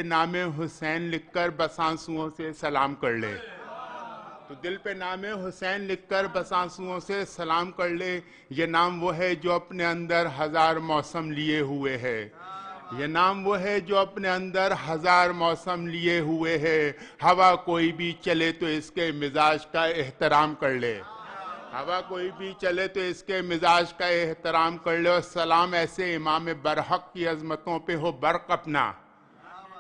پہ نام حسین لکھ کر بس آنسوؤں سے سلام کر لے، تو دل پہ نام حسین لکھ کر بس آنسوؤں سے سلام کر لے۔ یہ نام وہ ہے جو اپنے اندر ہزار موسم لیے ہوئے ہے، یہ نام وہ ہے جو اپنے اندر ہزار موسم لیے ہوئے ہے۔ ہوا کوئی بھی چلے تو اس کے مزاج کا احترام کر لے، ہوا کوئی بھی چلے تو اس کے مزاج کا احترام کر لے۔ اور سلام ایسے امام برحق کی عظمتوں پہ ہو برق اپنا،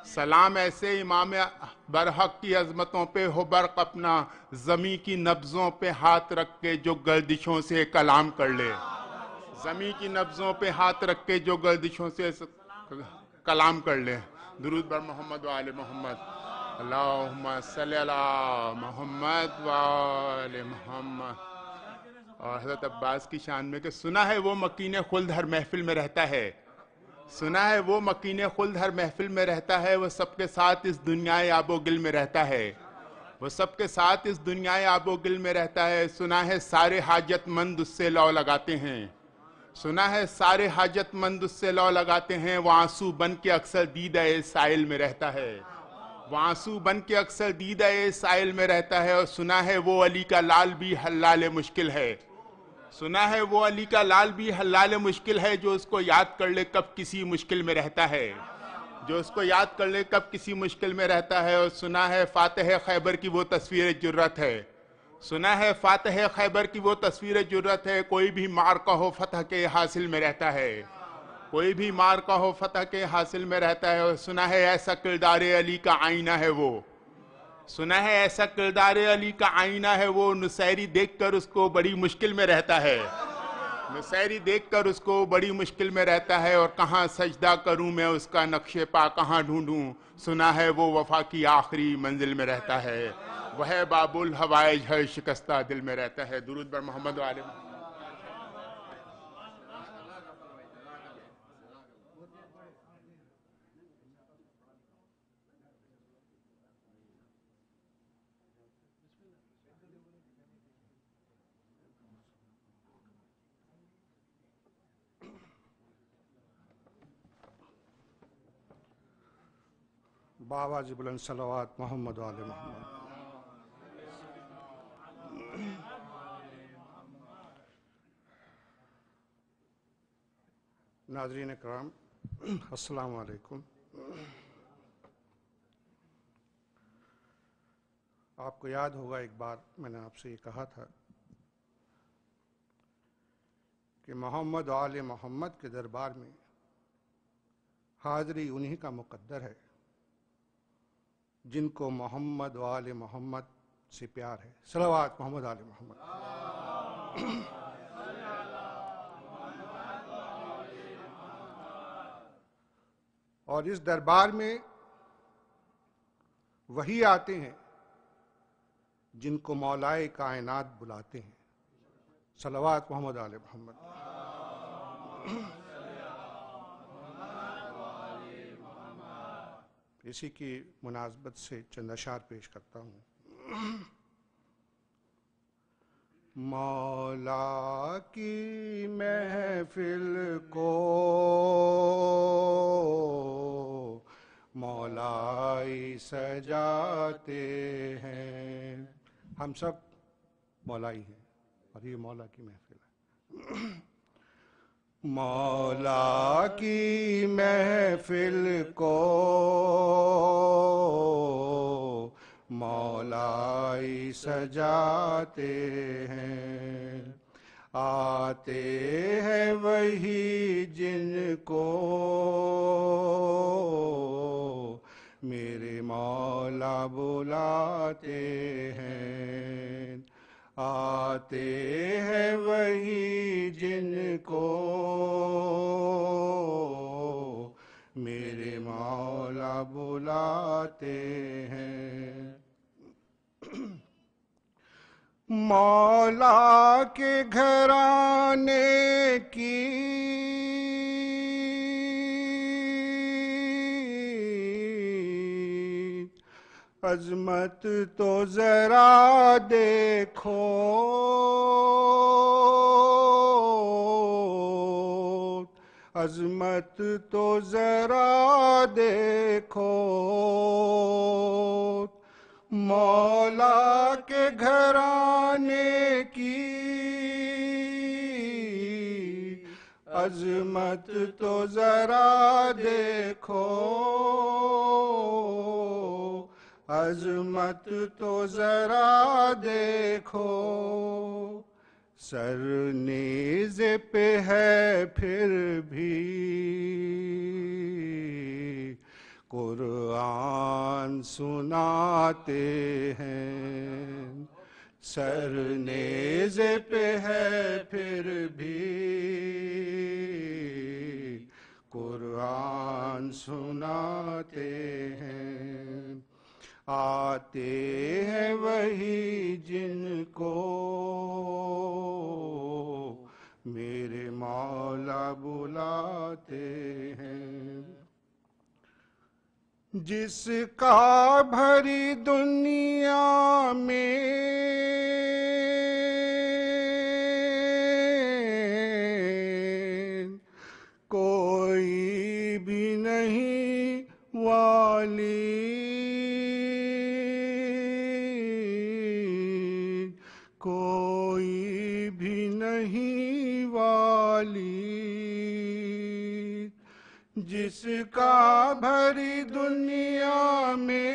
سلام ایسے امام برحق کی عظمتوں پہ ہو برق اپنا، زمیں کی نبضوں پہ ہاتھ رکھ کے جو گردشوں سے کلام کر لے، زمیں کی نبضوں پہ ہاتھ رکھ کے جو گردشوں سے کلام کر لے۔ درود بر محمد و آل محمد، اللہم صلی علی محمد و آل محمد۔ اور حضرت عباس کی شان میں کہ سنا ہے وہ مکین خلد ہر محفل میں رہتا ہے، سنا ہے وہ مکین خلد ہر محفل میں رہتا ہے، وہ سب کے ساتھ اس دنیا آب و گل میں رہتا ہے، وہ سب کے ساتھ اس دنیا آب و گل میں رہتا ہے۔ سنا ہے سارے حاجت مند اس سے لو لگاتے ہیں، سنا ہے سارے حاجت مند اس سے لو لگاتے ہیں، وہ آنسو بن کے اکثر دیدہ سائل میں رہتا ہے، وہ آنسو بن کے اکثر دیدہ سائل میں رہتا ہے۔ اور سنا ہے وہ علی کا لال بھی حلال مشکل ہے، سنا ہے وہ علی کا لال بھی حلال مشکل ہے، جو اس کو یاد کر لے کب کسی مشکل میں رہتا ہے، جو اس کو یاد کر لے کب کسی مشکل میں رہتا ہے۔ اور سنا ہے فاتح خیبر کی وہ تصویر جرت ہے، سنا ہے فاتح خیبر کی وہ تصویر جرت ہے، کوئی بھی معرکہ ہو فتح کے حاصل میں رہتا ہے، کوئی بھی معرکہ ہو فتح کے حاصل میں رہتا ہے۔ اور سنا ہے ایسا کردار علی کا آئینہ ہے وہ، سنا ہے ایسا کردار علی کا آئینہ ہے وہ، نصیری دیکھ کر اس کو بڑی مشکل میں رہتا ہے، نصیری دیکھ کر اس کو بڑی مشکل میں رہتا ہے۔ اور کہاں سجدہ کروں میں اس کا نقش پا کہاں ڈھونڈوں، سنا ہے وہ وفا کی آخری منزل میں رہتا ہے، وہ ہے باب الحوائج ہر شکستہ دل میں رہتا ہے۔ درود بر محمد و آل محمد۔ بآواز بلند صلوات محمد و آل محمد۔ ناظرین کرام السلام علیکم۔ آپ کو یاد ہوگا ایک بار میں نے آپ سے یہ کہا تھا کہ محمد و آل محمد کے دربار میں حاضری انہی کا مقدر ہے جن کو محمد و آل محمد سے پیار ہے۔ صلوات محمد آل محمد۔ اور اس دربار میں وہی آتے ہیں جن کو مولائے کائنات بلاتے ہیں۔ صلوات محمد آل محمد۔ اسی کی مناسبت سے چند اشعار پیش کرتا ہوں۔ مولا کی محفل کو مولائی سجاتے ہیں، ہم سب مولائی ہیں اور یہ مولا کی محفل ہے۔ مولا کی محفل کو مولائی سجاتے ہیں، آتے ہیں وہی جن کو میرے مولا بلاتے ہیں، آتے ہیں وہی جن کو میرے مولا بلاتے ہیں۔ مولا کے گھرانے کی عظمت تو ذرا دیکھو، عظمت تو ذرا دیکھو مولا کے گھرانے کی، عظمت تو ذرا دیکھو، عظمت تو ذرا دیکھو، سر نیزے پہ ہے پھر بھی قرآن سناتے ہیں، سر نیزے پہ ہے پھر بھی قرآن سناتے ہیں، آتے ہیں وہی جن کو میرے مولا بلاتے ہیں، جس کا بھری دنیا میں کوئی بھی نہیں والی، کوئی بھی نہیں والی، جس کا بھری دنیا میں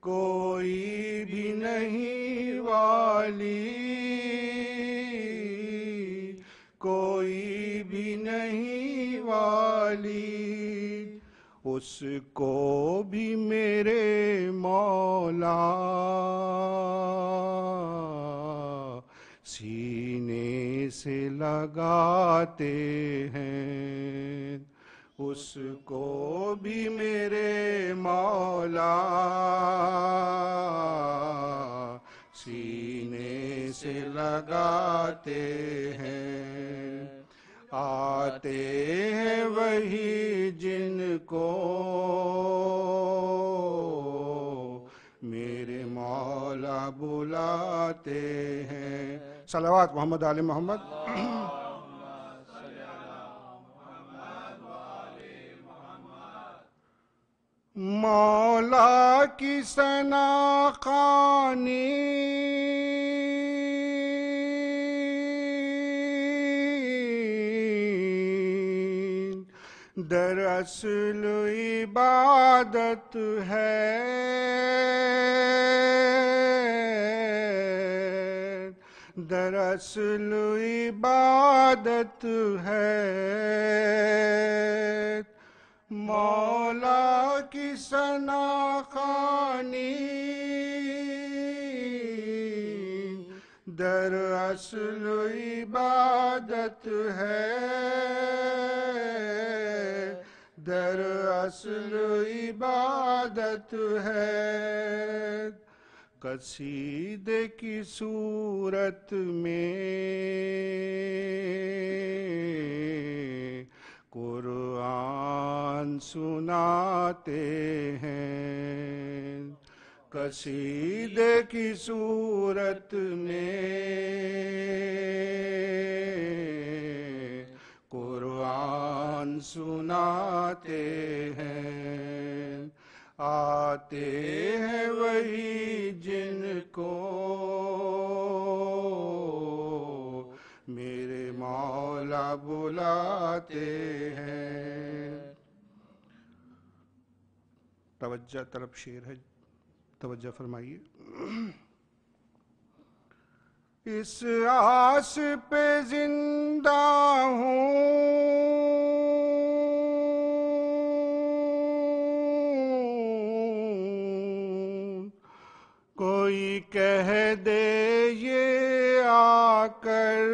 کوئی بھی نہیں والی، کوئی بھی نہیں والی، اس کو بھی میرے مولا سینے سے لگاتے ہیں، اس کو بھی میرے مولا سینے سے لگاتے ہیں، آتے ہیں وہی جن کو میرے مولا بلاتے ہیں، صلوات محمد آل محمد۔ مولا کی ثنا خوانی دراصل عبادت ہے، دراصل عبادت ہے، مولا کی ثنا خوانی دراصل عبادت ہے، دراصل عبادت ہے، قصیدے کی صورت میں قرآن سناتے ہیں، قصیدے کی صورت میں قرآن سناتے ہیں، آتے ہیں وہی جن کو میرے مولا بلاتے ہیں۔ توجہ طلب شعر ہے، توجہ فرمائیے۔ اس آس پہ زندہ ہوں کوئی کہہ دے یہ آ کر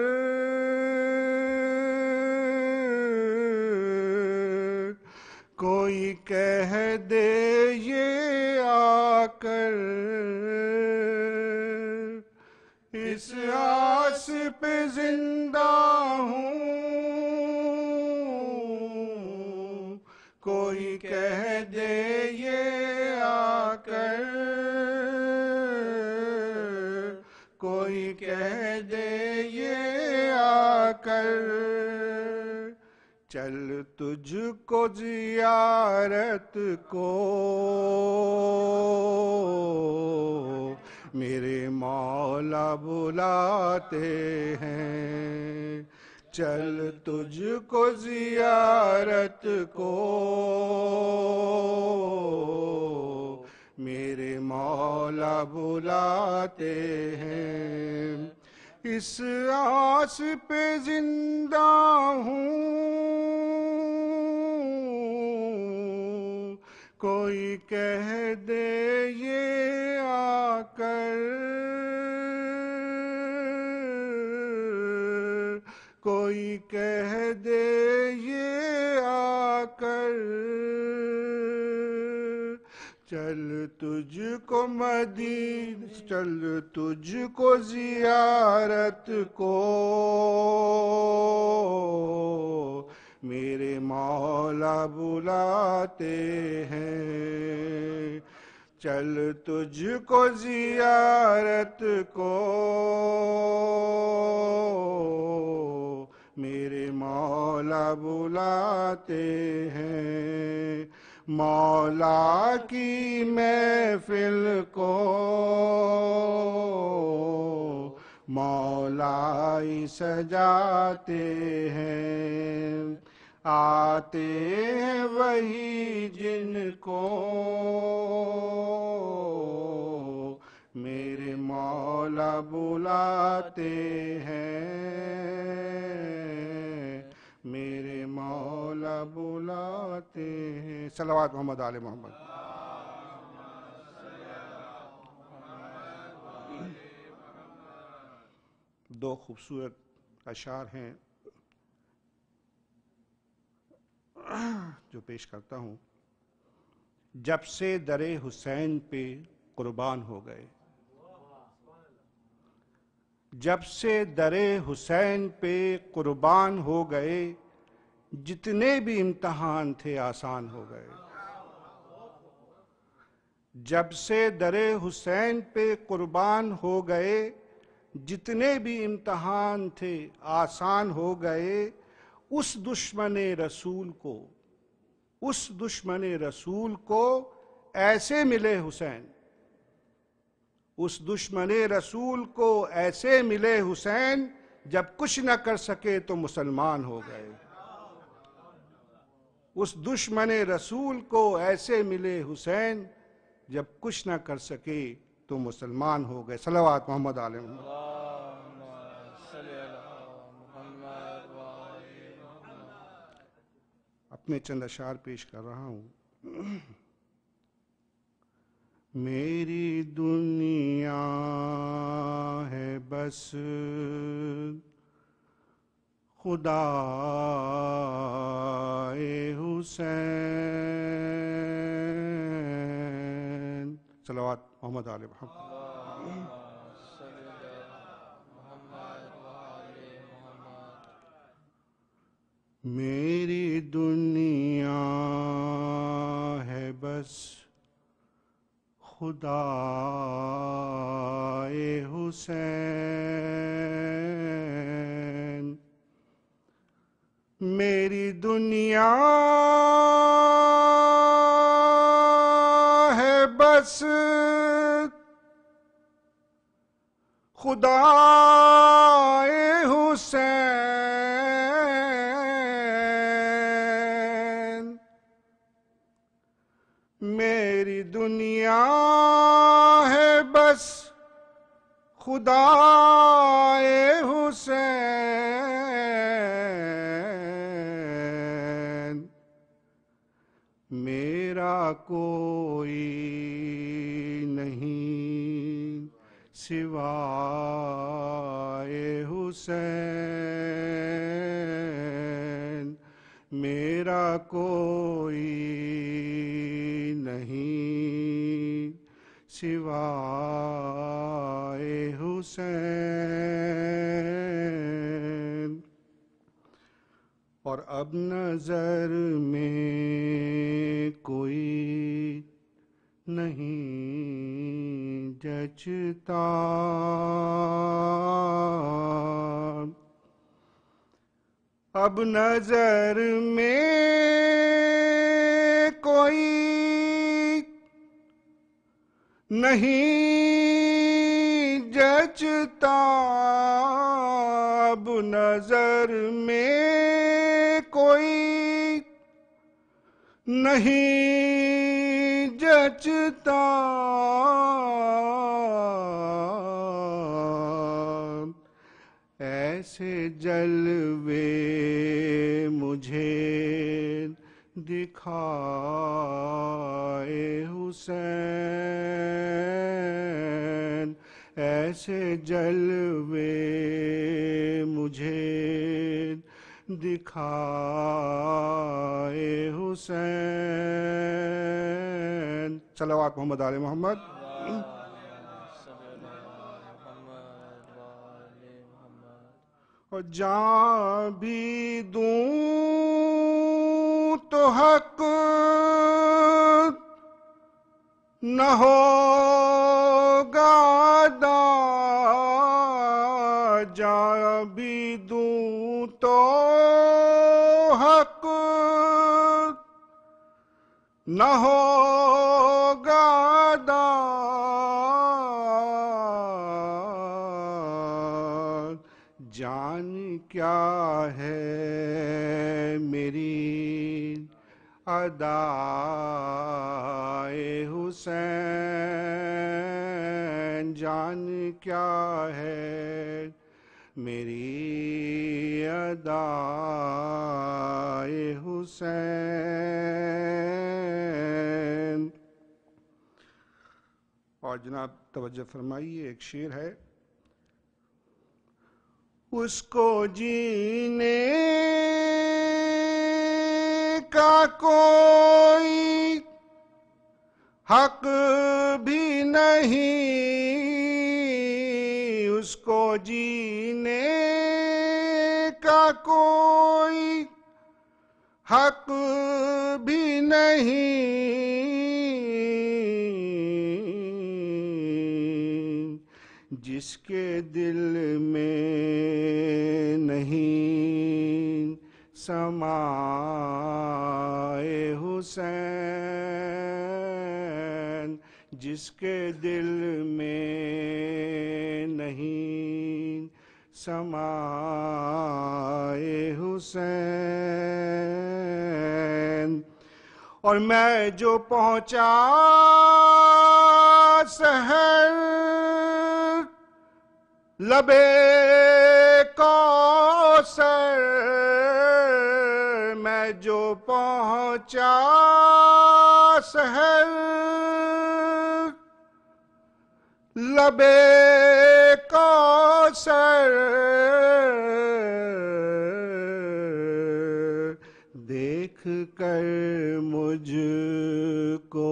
کوئی کہہ دے یہ آ کر اس آس پہ زندہ ہوں کوئی کہہ دے یہ آ کر کوئی کہہ دے یہ آ کر چل تجھ کو زیارت کو میرے مولا بلاتے ہیں چل تجھ کو زیارت کو میرے مولا بلاتے ہیں اس آس پہ زندہ ہوں کوئی کہہ دے یہ آ کر کوئی کہہ دے یہ آ کر چل تجھ کو چل تجھ کو زیارت کو میرے مولا بلاتے ہیں چل تجھ کو زیارت کو میرے مولا بلاتے ہیں مولا کی محفل کو مولا ہی سجاتے ہیں آتے ہیں وہی جن کو میرے مولا بلاتے ہیں میرے مولا بلاتے ہیں صلوات محمد آل محمد دو خوبصورت اشعار ہیں جو پیش کرتا ہوں جب سے در حسین پہ قربان ہو گئے جب سے در حسین پہ قربان ہو گئے جتنے بھی امتحان تھے آسان ہو گئے جب سے در حسین پہ قربان ہو گئے جتنے بھی امتحان تھے آسان ہو گئے اس دشمن رسول کو ایسے ملے حسین اس دشمن رسول کو ایسے ملے حسین جب کچھ نہ کر سکے تو مسلمان ہو گئے اس دشمن رسول کو ایسے ملے حسین جب کچھ نہ کر سکے تو مسلمان ہو گئے صلوات محمد آل محمد اپنے چند اشعار پیش کر رہا ہوں میری دنیا ہے بس خدا حسین صلوات محمد آل محمد میری دنیا ہے بس خدا حسین میری دنیا ہے بس خدا حسین میری دنیا ہے بس خدا حسین میرا کوئی نہیں سوائے حسین میرا کوئی نہیں سوائے حسین اور اب نظر میں کوئی نہیں جچتا اب نظر میں کوئی نہیں جچتا، اب نظر میں کوئی نہیں جچتا، ایسے جلوے مجھے دکھائے حسین، ایسے جلوے مجھے دکھائے حسین۔ صلوات محمد آل محمد۔ اور جان بھی دوں تو حق نہ ہوگا ادا، جان بھی دوں تو حق نہ ہوگا ادا، جان کیا ہے میری ادائے حسین، جان کیا ہے میری ادائے حسین۔ اور جناب توجہ فرمائیے، ایک شعر ہے، اس کو جینے کا کوئی حق بھی نہیں، اس کو جینے کا کوئی حق بھی نہیں، جس کے دل میں نہیں سمائے حسین، جس کے دل میں نہیں سمائے حسین۔ اور میں جو پہنچا سحر لبے کوثر، میں جو پہنچا سحر لبے کوثر، دیکھ کر مجھ کو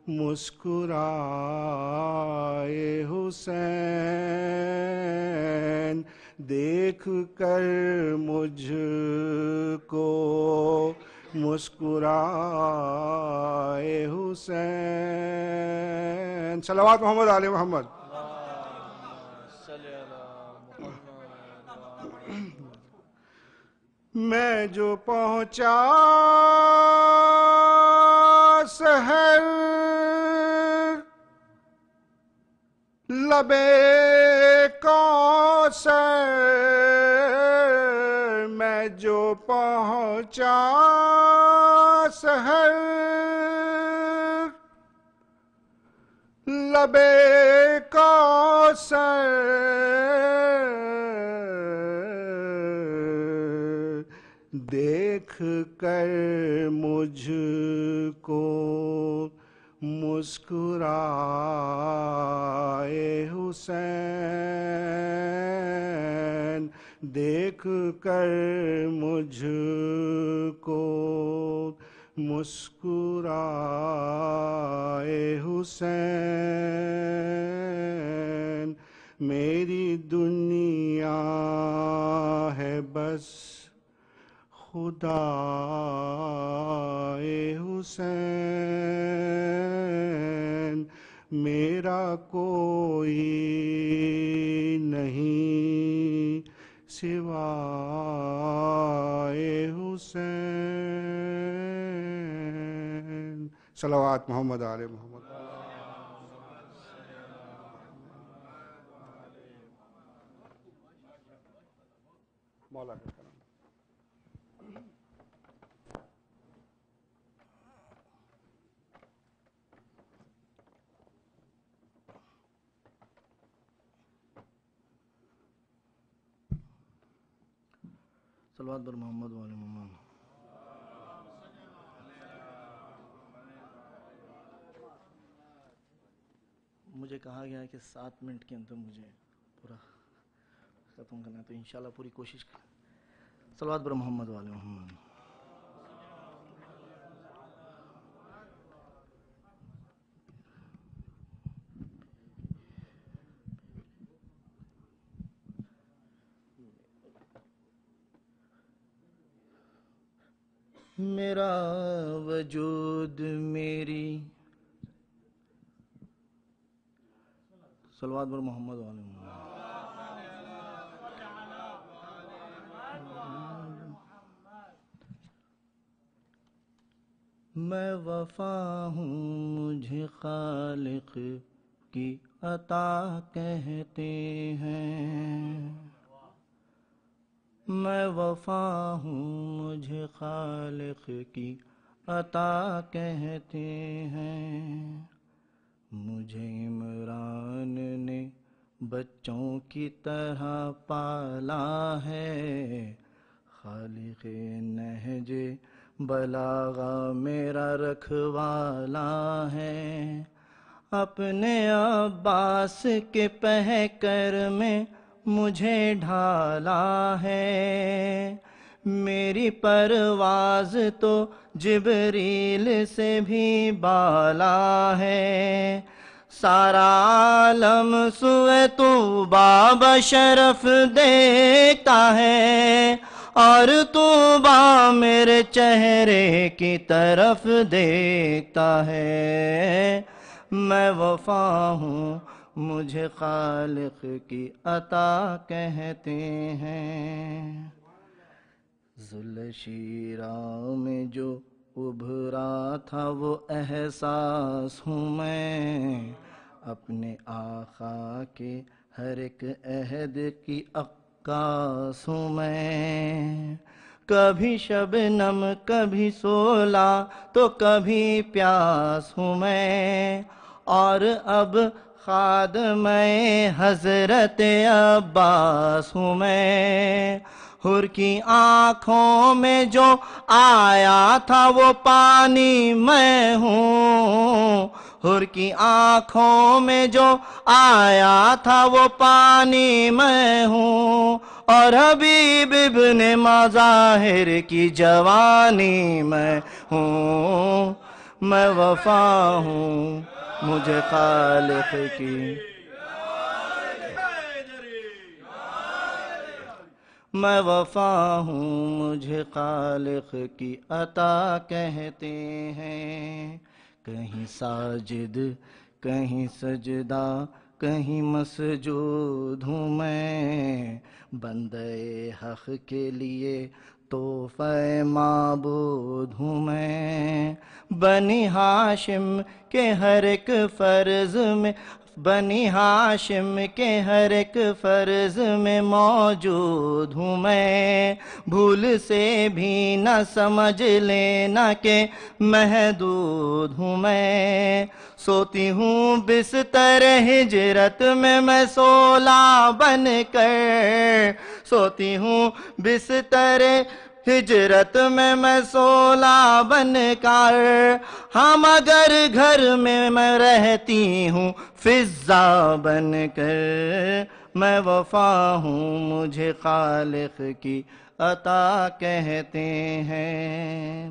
مسکرائے حسین، دیکھ کر مجھ کو مسکرائے حسین۔ صلوات محمد آل محمد۔ میں جو پہنچا سحر لبے کوثر، میں جو پہنچا سحر لبے کوثر، دیکھ کر مجھ کو مسکرائے حسین، دیکھ کر مجھ کو مسکرائے حسین۔ میری دنیا ہے بس خدائے حسین، میرا کوئی نہیں سوا صلوات محمد آل محمد. مولا کا کرم. صلوات بر محمد و آل محمد. مجھے کہا گیا ہے کہ 7 منٹ کے اندر مجھے پورا ختم کرنا ہے، تو انشاءاللہ پوری کوشش کریں. صلوات بر محمد و آل محمد. میرا وجود میری صلوات بر محمد و آل محمد. میں وفا ہوں مجھے خالق کی عطا کہتے ہیں. میں وفا ہوں مجھے خالق کی عطا کہتے ہیں. مجھے عمران نے بچوں کی طرح پالا ہے. خالق نہج بلاغہ میرا رکھوالا ہے. اپنے عباس کے پہکر میں مجھے ڈھالا ہے. میری پرواز تو جبریل سے بھی بالا ہے. سارا عالم سوئے طوبیٰ بشرف دیکھتا ہے، اور طوبیٰ میرے چہرے کی طرف دیکھتا ہے. میں وفا ہوں مجھے خالق کی عطا کہتے ہیں. ذوالشیرہ میں جو ابھرا تھا وہ احساس ہوں میں. اپنے آقا کے ہر ایک عہد کی عکاس ہوں میں. کبھی شبنم کبھی سولا تو کبھی پیاس ہوں میں. اور اب خادم حضرت عباس ہوں میں. حور کی آنکھوں میں جو آیا تھا وہ پانی میں ہوں. حور کی آنکھوں میں جو آیا تھا وہ پانی میں ہوں. اور حبیب ابن مظاہر کی جوانی میں ہوں. میں وفا ہوں مجھے خالق کی، میں وفا ہوں مجھے خالق کی عطا کہتے ہیں. کہیں ساجد کہیں سجدہ کہیں مسجود ہوں میں. بندے حق کے لیے تحفہ معبود ہوں میں. بنی ہاشم کے ہر ایک فرض میں، بنی ہاشم کے ہر ایک فرض میں موجود ہوں میں. بھول سے بھی نہ سمجھ لینا کہ محدود ہوں میں. سوتی ہوں بستر ہجرت میں سولہ بن کر. سوتی ہوں بستر ہجرت میں سولہ بن کر. ہاں مگر گھر میں رہتی ہوں فضا بن کر. میں وفا ہوں مجھے خالق کی عطا کہتے ہیں.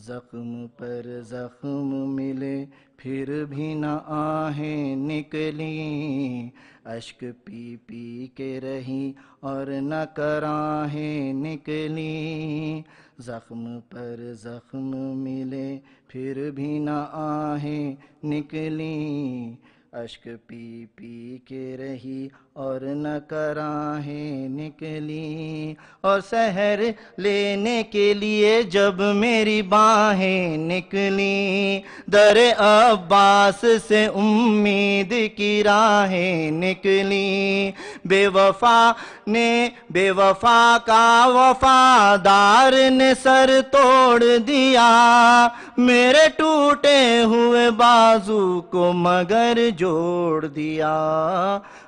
زخم پر زخم ملے پھر بھی نہ آہیں نکلی. اشک پی پی کے رہی اور نہ کراہیں نکلی. زخم پر زخم ملے پھر بھی نہ آہیں نکلی. اشک پی پی کے رہی اور نہ کراہیں نکلی، اور سحر لینے کے لیے جب میری باہیں نکلی، در عباس سے امید کی راہیں نکلی، بے وفا کا وفادار نے سر توڑ دیا، میرے ٹوٹے ہوئے بازو کو مگر جوڑ دیا،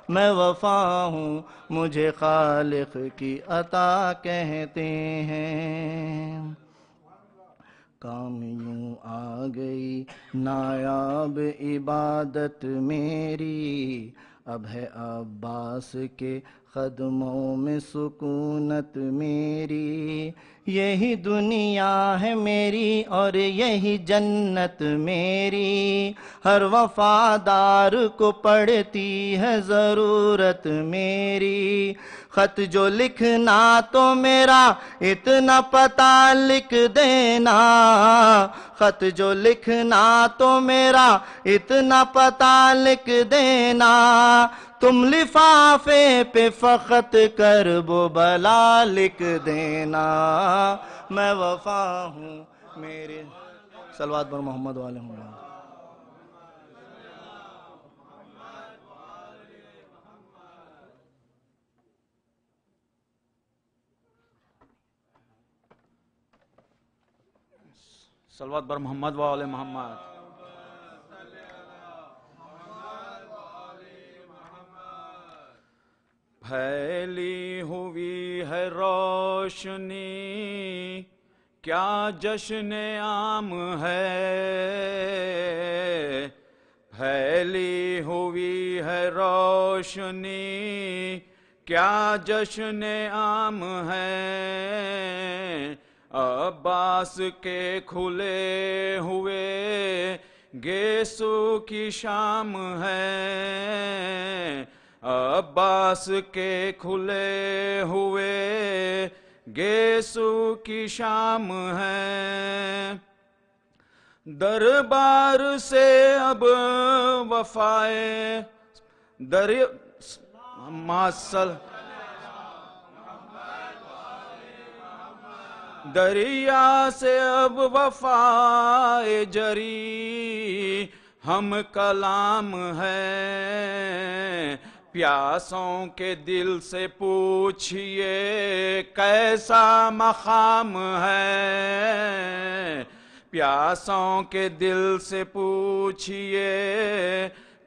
میں وفا ہوں مجھے خالق کی عطا کہتے ہیں، کام یوں آ گئی نایاب عبادت میری، اب ہے عباس کے قدموں میں سکونت میری، یہی دنیا ہے میری اور یہی جنت میری، ہر وفادار کو پڑتی ہے ضرورت میری، خط جو لکھنا تو میرا اتنا پتہ لکھ دینا، خط جو لکھنا تو میرا اتنا پتہ لکھ دینا، تم لفافے پہ فقط کرب و بلا لکھ دینا، میں وفا ہوں میرے صلوات پر محمد والے محمد۔ صلوات بر محمد و آل محمد۔ پھیلی ہوئی ہے روشنی کیا جشن عام ہے، پھیلی ہوئی ہے روشنی کیا جشن عام ہے، عباس کے کھلے ہوئے گیسو کی شام ہے، عباس کے کھلے ہوئے گیسو کی شام ہے، دربار سے اب وفائے دریا سے اب وفائے جری ہم کلام ہے، پیاسوں کے دل سے پوچھئے کیسا مقام ہے، پیاسوں کے دل سے پوچھئے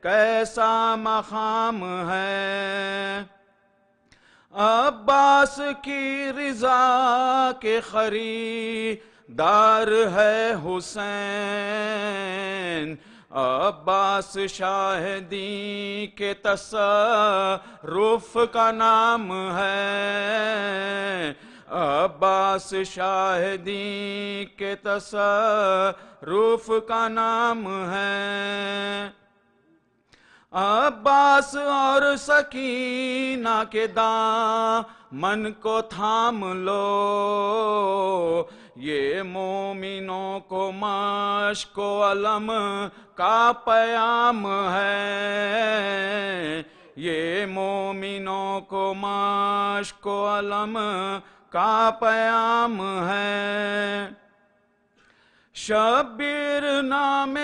کیسا مقام ہے، عباس کی رضا کے خریدار ہے حسین، عباس شاہدی کے تصرف کا نام ہے، عباس شاہدی کے تصرف کا نام ہے، عباس اور سکینہ کے دامن کو تھام لو، یہ مومنوں کو مشق و علم کا پیام ہے، یہ مومنوں کو مشق و علم کا پیام ہے، شبیر نام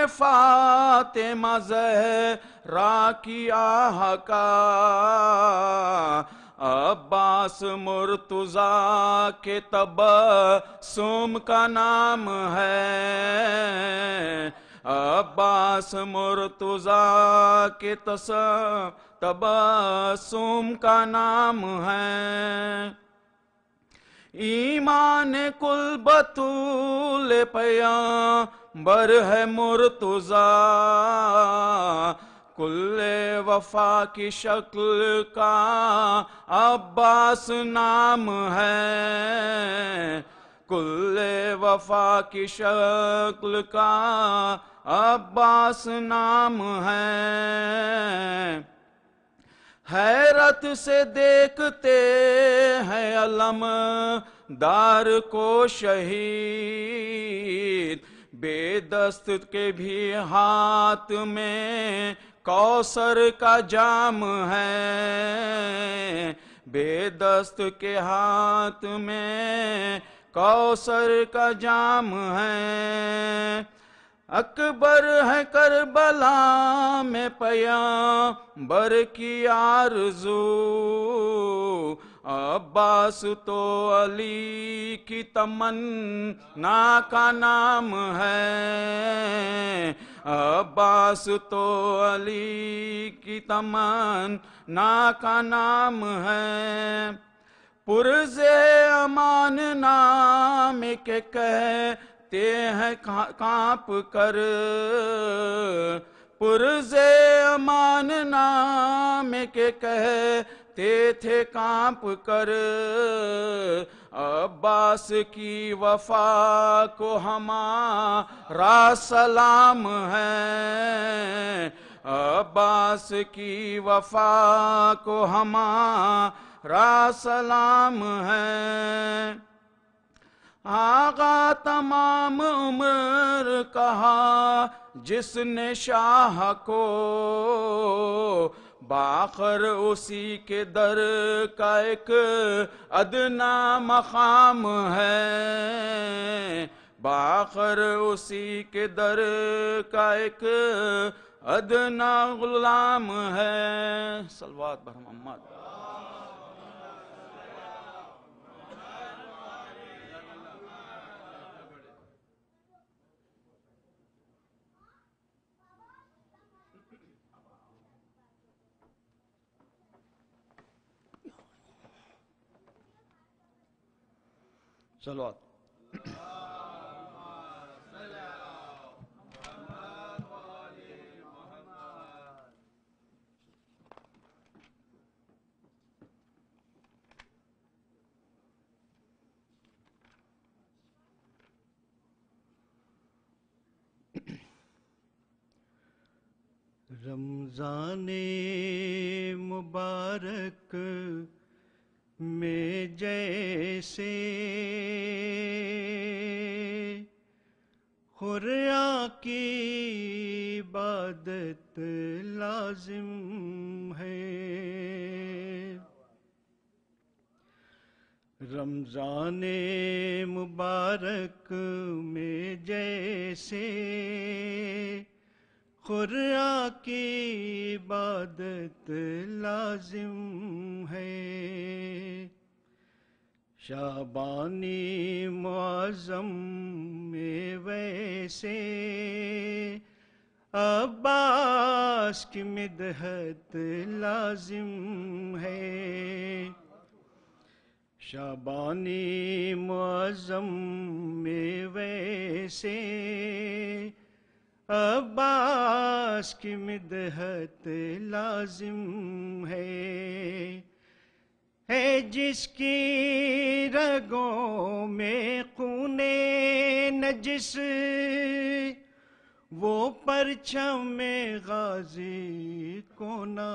فاطمہ زہرا کی آہ کا، عباس مرتضیٰ کے تبسم کا نام ہے، عباس مرتضیٰ کے تبسم کا نام ہے، ایمان کل بطول پیامبر ہے مرتضیٰ، کل وفا کی شکل کا عباس نام ہے، کل وفا کی شکل کا عباس نام ہے، حیرت سے دیکھتے ہیں علم دار کو شہید، بے دست کے بھی ہاتھ میں کوثر کا جام ہے، بے دست کے ہاتھ میں کوثر کا جام ہے، اکبر ہے کربلا میں پیغمبر کی آرزو، عباس تو علی کی تمنا کا نام ہے، عباس تو علی کی تمنا کا نام ہے، پرز امان نام کے کہتے ہیں کانپ کر، پرز امان نام کے کہتے تھے کانپ کر، عباس کی وفا کو ہمارا سلام ہے، عباس کی وفا کو ہمارا سلام ہے، آغا تمام عمر کہا جس نے شاہ کو، باخر اسی کے در کا ایک ادنا مقام ہے، باخر اسی کے در کا ایک ادنا غلام ہے، صلوات بر محمد۔ صلوات۔ رمضان مبارک میں جیسے خریا کی عبادت لازم ہے، رمضان مبارک میں جیسے خریا کی عبادت لازم ہے، شعبانی معظم میں ویسے عباس کی مدحت لازم ہے، شعبانی معظم میں ویسے عباس کی مدحت لازم ہے جس کی رگوں میں خون نجس وہ پرچم غازی کو نہ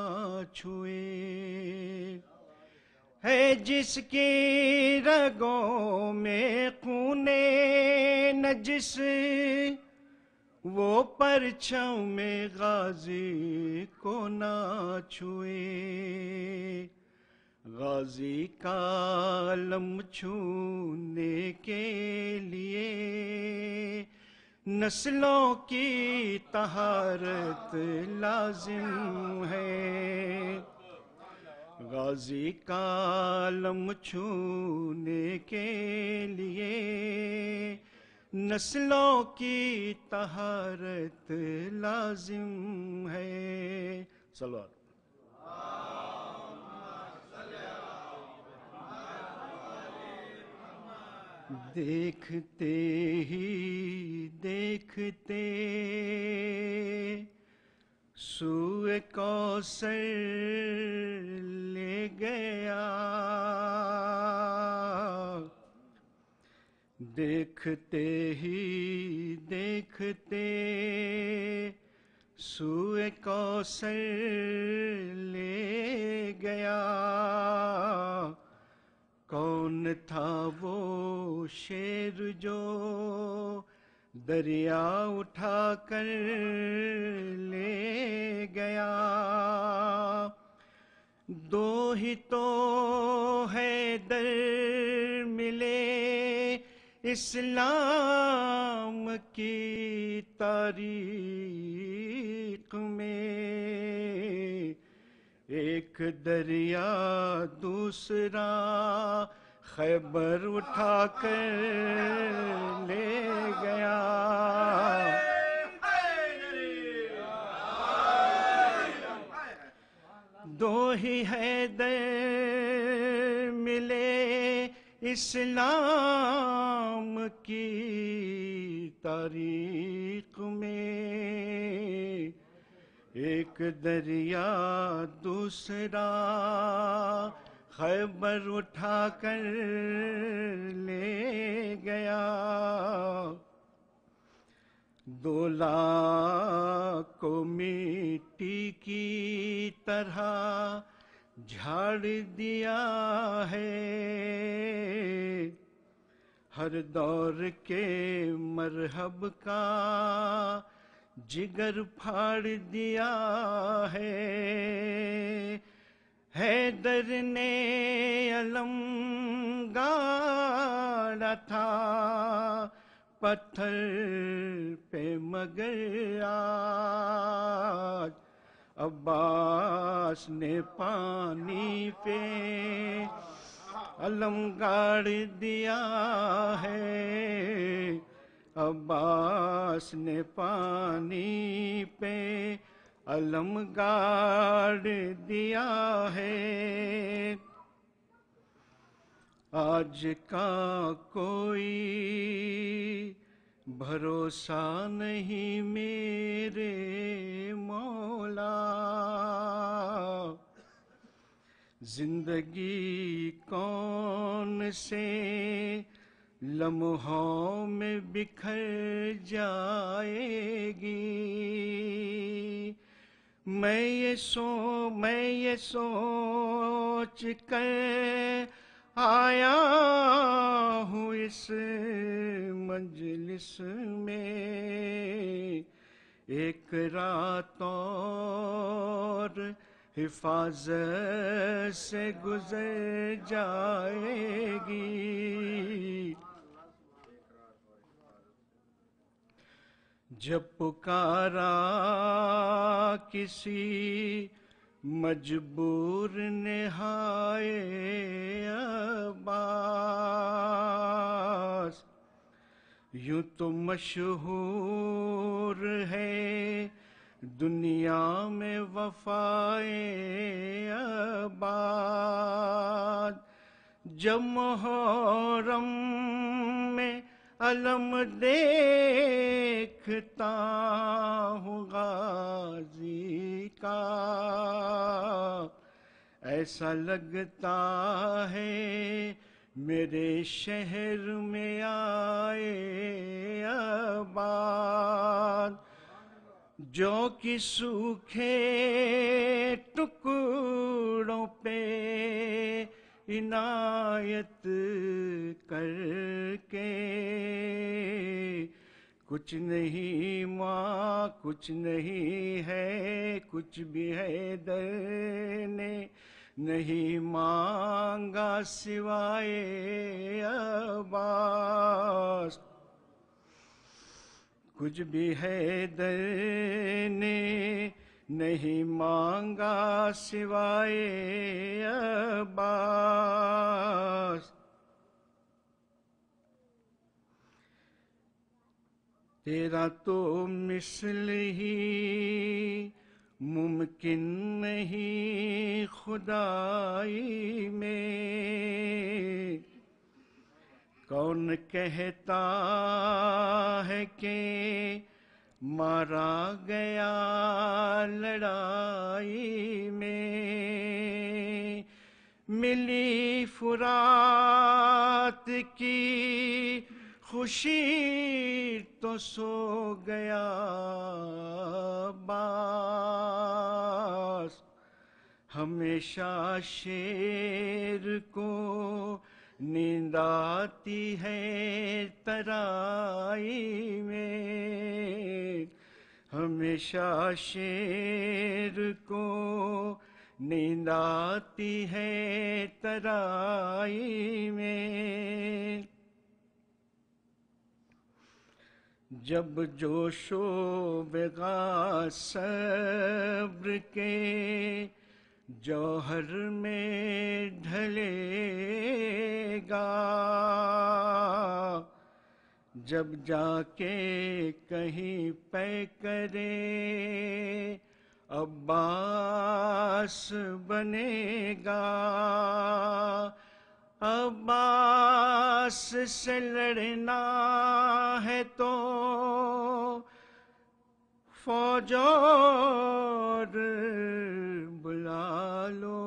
چھوئے، ہے جس کی رگوں میں خون نجس وہ پرچم غازی کو نہ چھوئے، غازی کا علم چھونے کے لیے نسلوں کی طہارت لازم ہے، غازی کا علم چھونے کے لیے نسلوں کی طہارت لازم ہے، صلوات۔ دیکھتے ہی دیکھتے سوئے کوثر لے گیا، دیکھتے ہی دیکھتے سوئے کوثر لے گیا، کون تھا وہ شیر جو دریا اٹھا کر لے گیا، دو ہی تو حیدر ملے اسلام کی تاریخ میں، ایک دریا دوسرا خیبر اٹھا کر لے گیا، دو ہی حیدر ملے اسلام کی تاریخ میں، ایک دریا دوسرا خیبر اٹھا کر لے گیا، دو لاکھ کو مٹی کی طرح جھاڑ دیا ہے، ہر دور کے مرحب کا جگر پھاڑ دیا ہے، حیدر نے علم گاڑا تھا پتھر پہ، مگر آج عباس نے پانی پہ علم گاڑ دیا ہے، عباس نے پانی پہ علم گاڑ دیا ہے، آج کا کوئی بھروسہ نہیں میرے مولا، زندگی کون سے لمحوں میں بکھر جائے گی، میں یہ سوچ کر آیا ہوں اس مجلس میں، ایک رات اور حفاظت سے گزر جائے گی، جب پکارا کسی مجبور نے ہائے عباس، یوں تو مشہور ہے دنیا میں وفائے عباس، جب محرم میں علم دیکھتا ہوں غازی کا، ایسا لگتا ہے میرے شہر میں آئے عباس، جو کہ سوکھے ٹکڑوں پہ عنایت کر کے، کچھ نہیں ماں کچھ نہیں ہے، کچھ بھی حیدر نے نہیں مانگا سوائے عباس، کچھ بھی حیدر نے نہیں مانگا سوائے عباس، تیرا تو مثل ہی ممکن نہیں خدائی میں، کون کہتا ہے کہ مارا گیا لڑائی میں، ملی فرات کی خوشی تو سو گیا عباس، ہمیشہ شیر کو نیند آتی ہے ترائی میں، ہمیشہ شیر کو نیند آتی ہے ترائی میں، جب جوش و بغا صبر کے جوہر میں ڈھلے گا، جب جا کے کہیں پے کرے عباس بنے گا، عباس سے لڑنا ہے تو فوج اور بلا لو،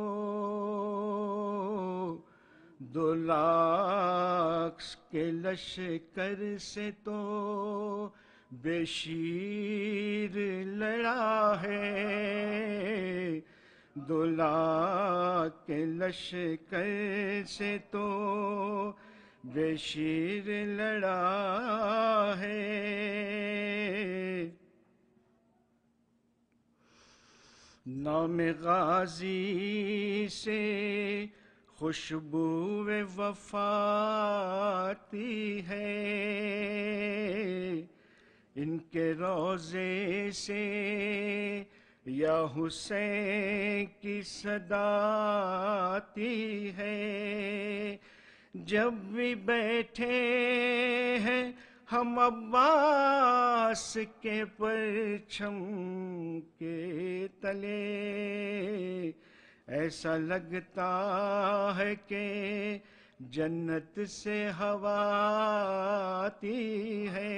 2 لاکھ کے لشکر سے تو بے شیر لڑا ہے، 2 لاکھ کے لشکر سے تو بے شیر لڑا ہے۔ نام غازی سے خوشبو وفا آتی ہے، ان کے روضے سے یا حسین کی صدا آتی ہے، جب بھی بیٹھے ہیں ہم عباس کے پرچم کے تلے، ایسا لگتا ہے کہ جنت سے ہوا آتی ہے۔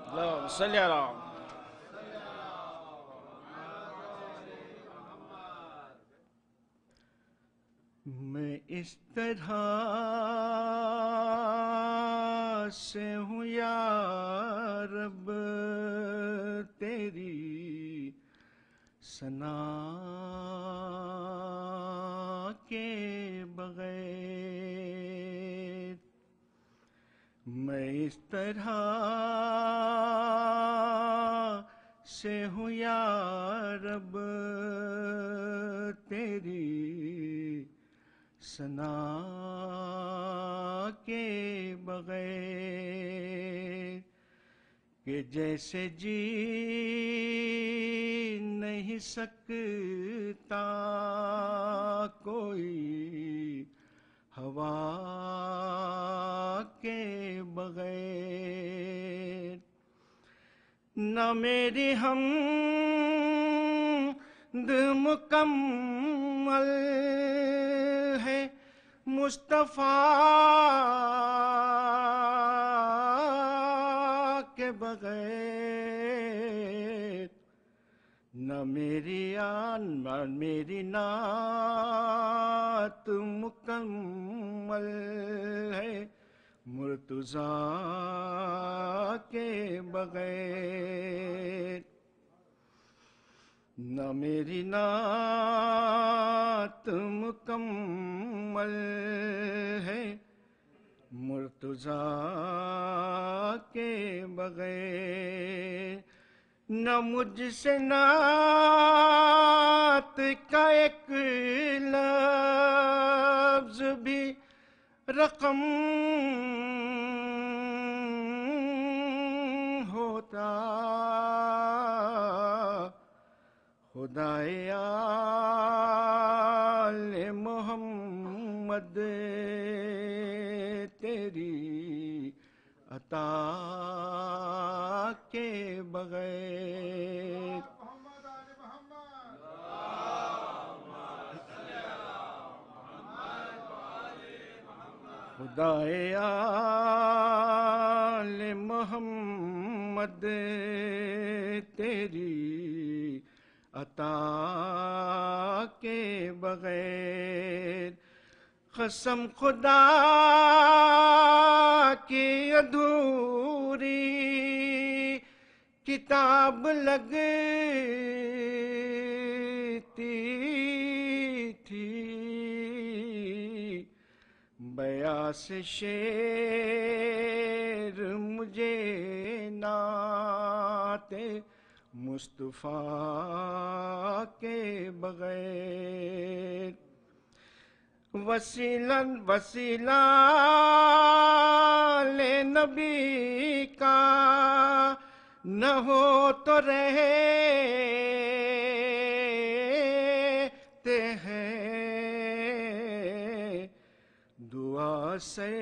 اللہم صلی اللہ۔ میں اس طرح سے ہوں یا رب تیری ثنا کے بغیر، میں اس طرح سے ہوں یا رب تیری ثنا کے بغیر، کہ جیسے جی نہیں سکتا کوئی ہوا کے بغیر، نہ میری حمد مکمل ہے مصطفیٰ کے بغیر، نہ میری نعت مکمل ہے مرتضیٰ کے بغیر، نہ میری نعت مکمل ہے مرتضیٰ کے بغیر، نہ مجھ سے نعت کا ایک لفظ بھی رقم ہوتا، خدائے آل محمد تیری عطا کے بغیر، خدائے آل محمد تیری عطا کے بغیر، قسم خدا کی ادھوری کتاب لگتی تھی، بیاں سے شعر مجھے نعت مصطفیٰ کے بغیر، وسیلہ لے نبی کا نہ ہو تو رہتے ہیں، دعا سے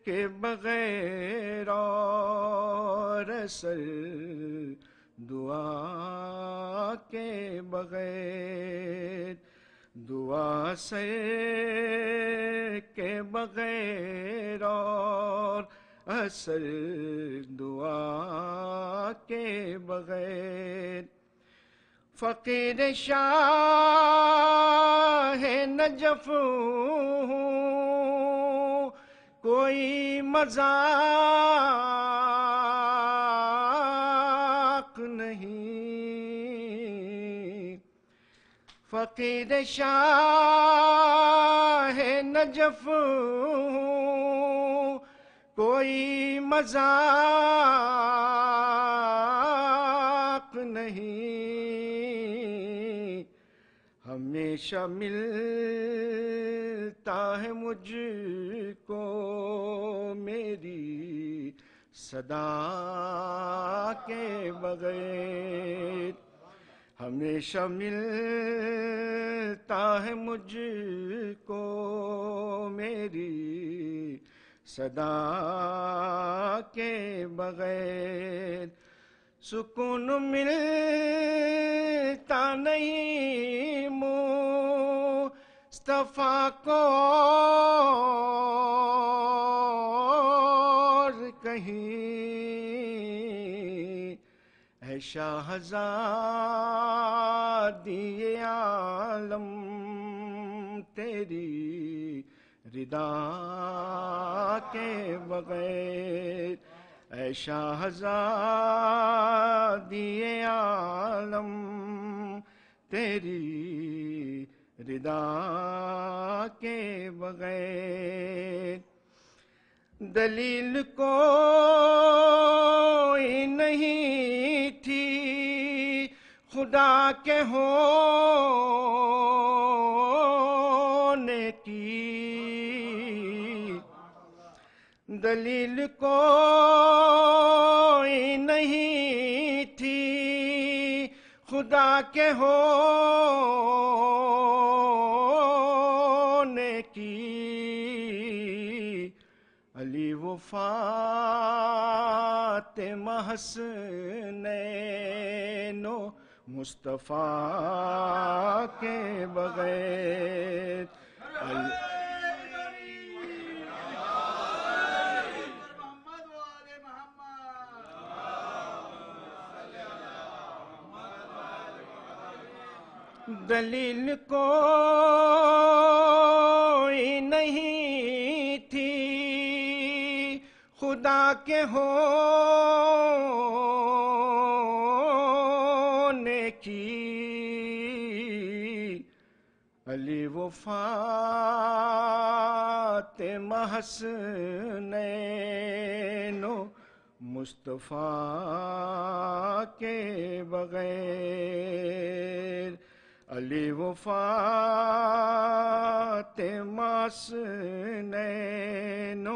کے بغیر اور اثر دعا کے بغیر، دعا سے کے بغیر اور اثر دعا کے بغیر، فقیر شاہ نجف ہوں کوئی مذاق نہیں، فقیر شاہ نجف ہوں کوئی مذاق نہیں، ہمیشہ ملتا ہے مجھ کو میری صدا کے بغیر، ہمیشہ ملتا ہے مجھ کو میری صدا کے بغیر، سکون ملتا نہیں مصطفیٰ کو اور کہیں، اے شاہزادی عالم تیری ردا کے بغیر، اے شاہزادی عالم تیری ردا کے بغیر، دلیل کوئی نہیں تھی خدا کے ہونے کی، دلیل کوئی نہیں تھی خدا کے ہونے کی، علی و فاطمہ حسنین و مصطفیٰ کے بغیر، دلیل کوئی نہیں تھی خدا کے ہونے کی، علی و فاطمہ حسنین و مصطفیٰ کے بغیر، علی و فاطمہ حسنین و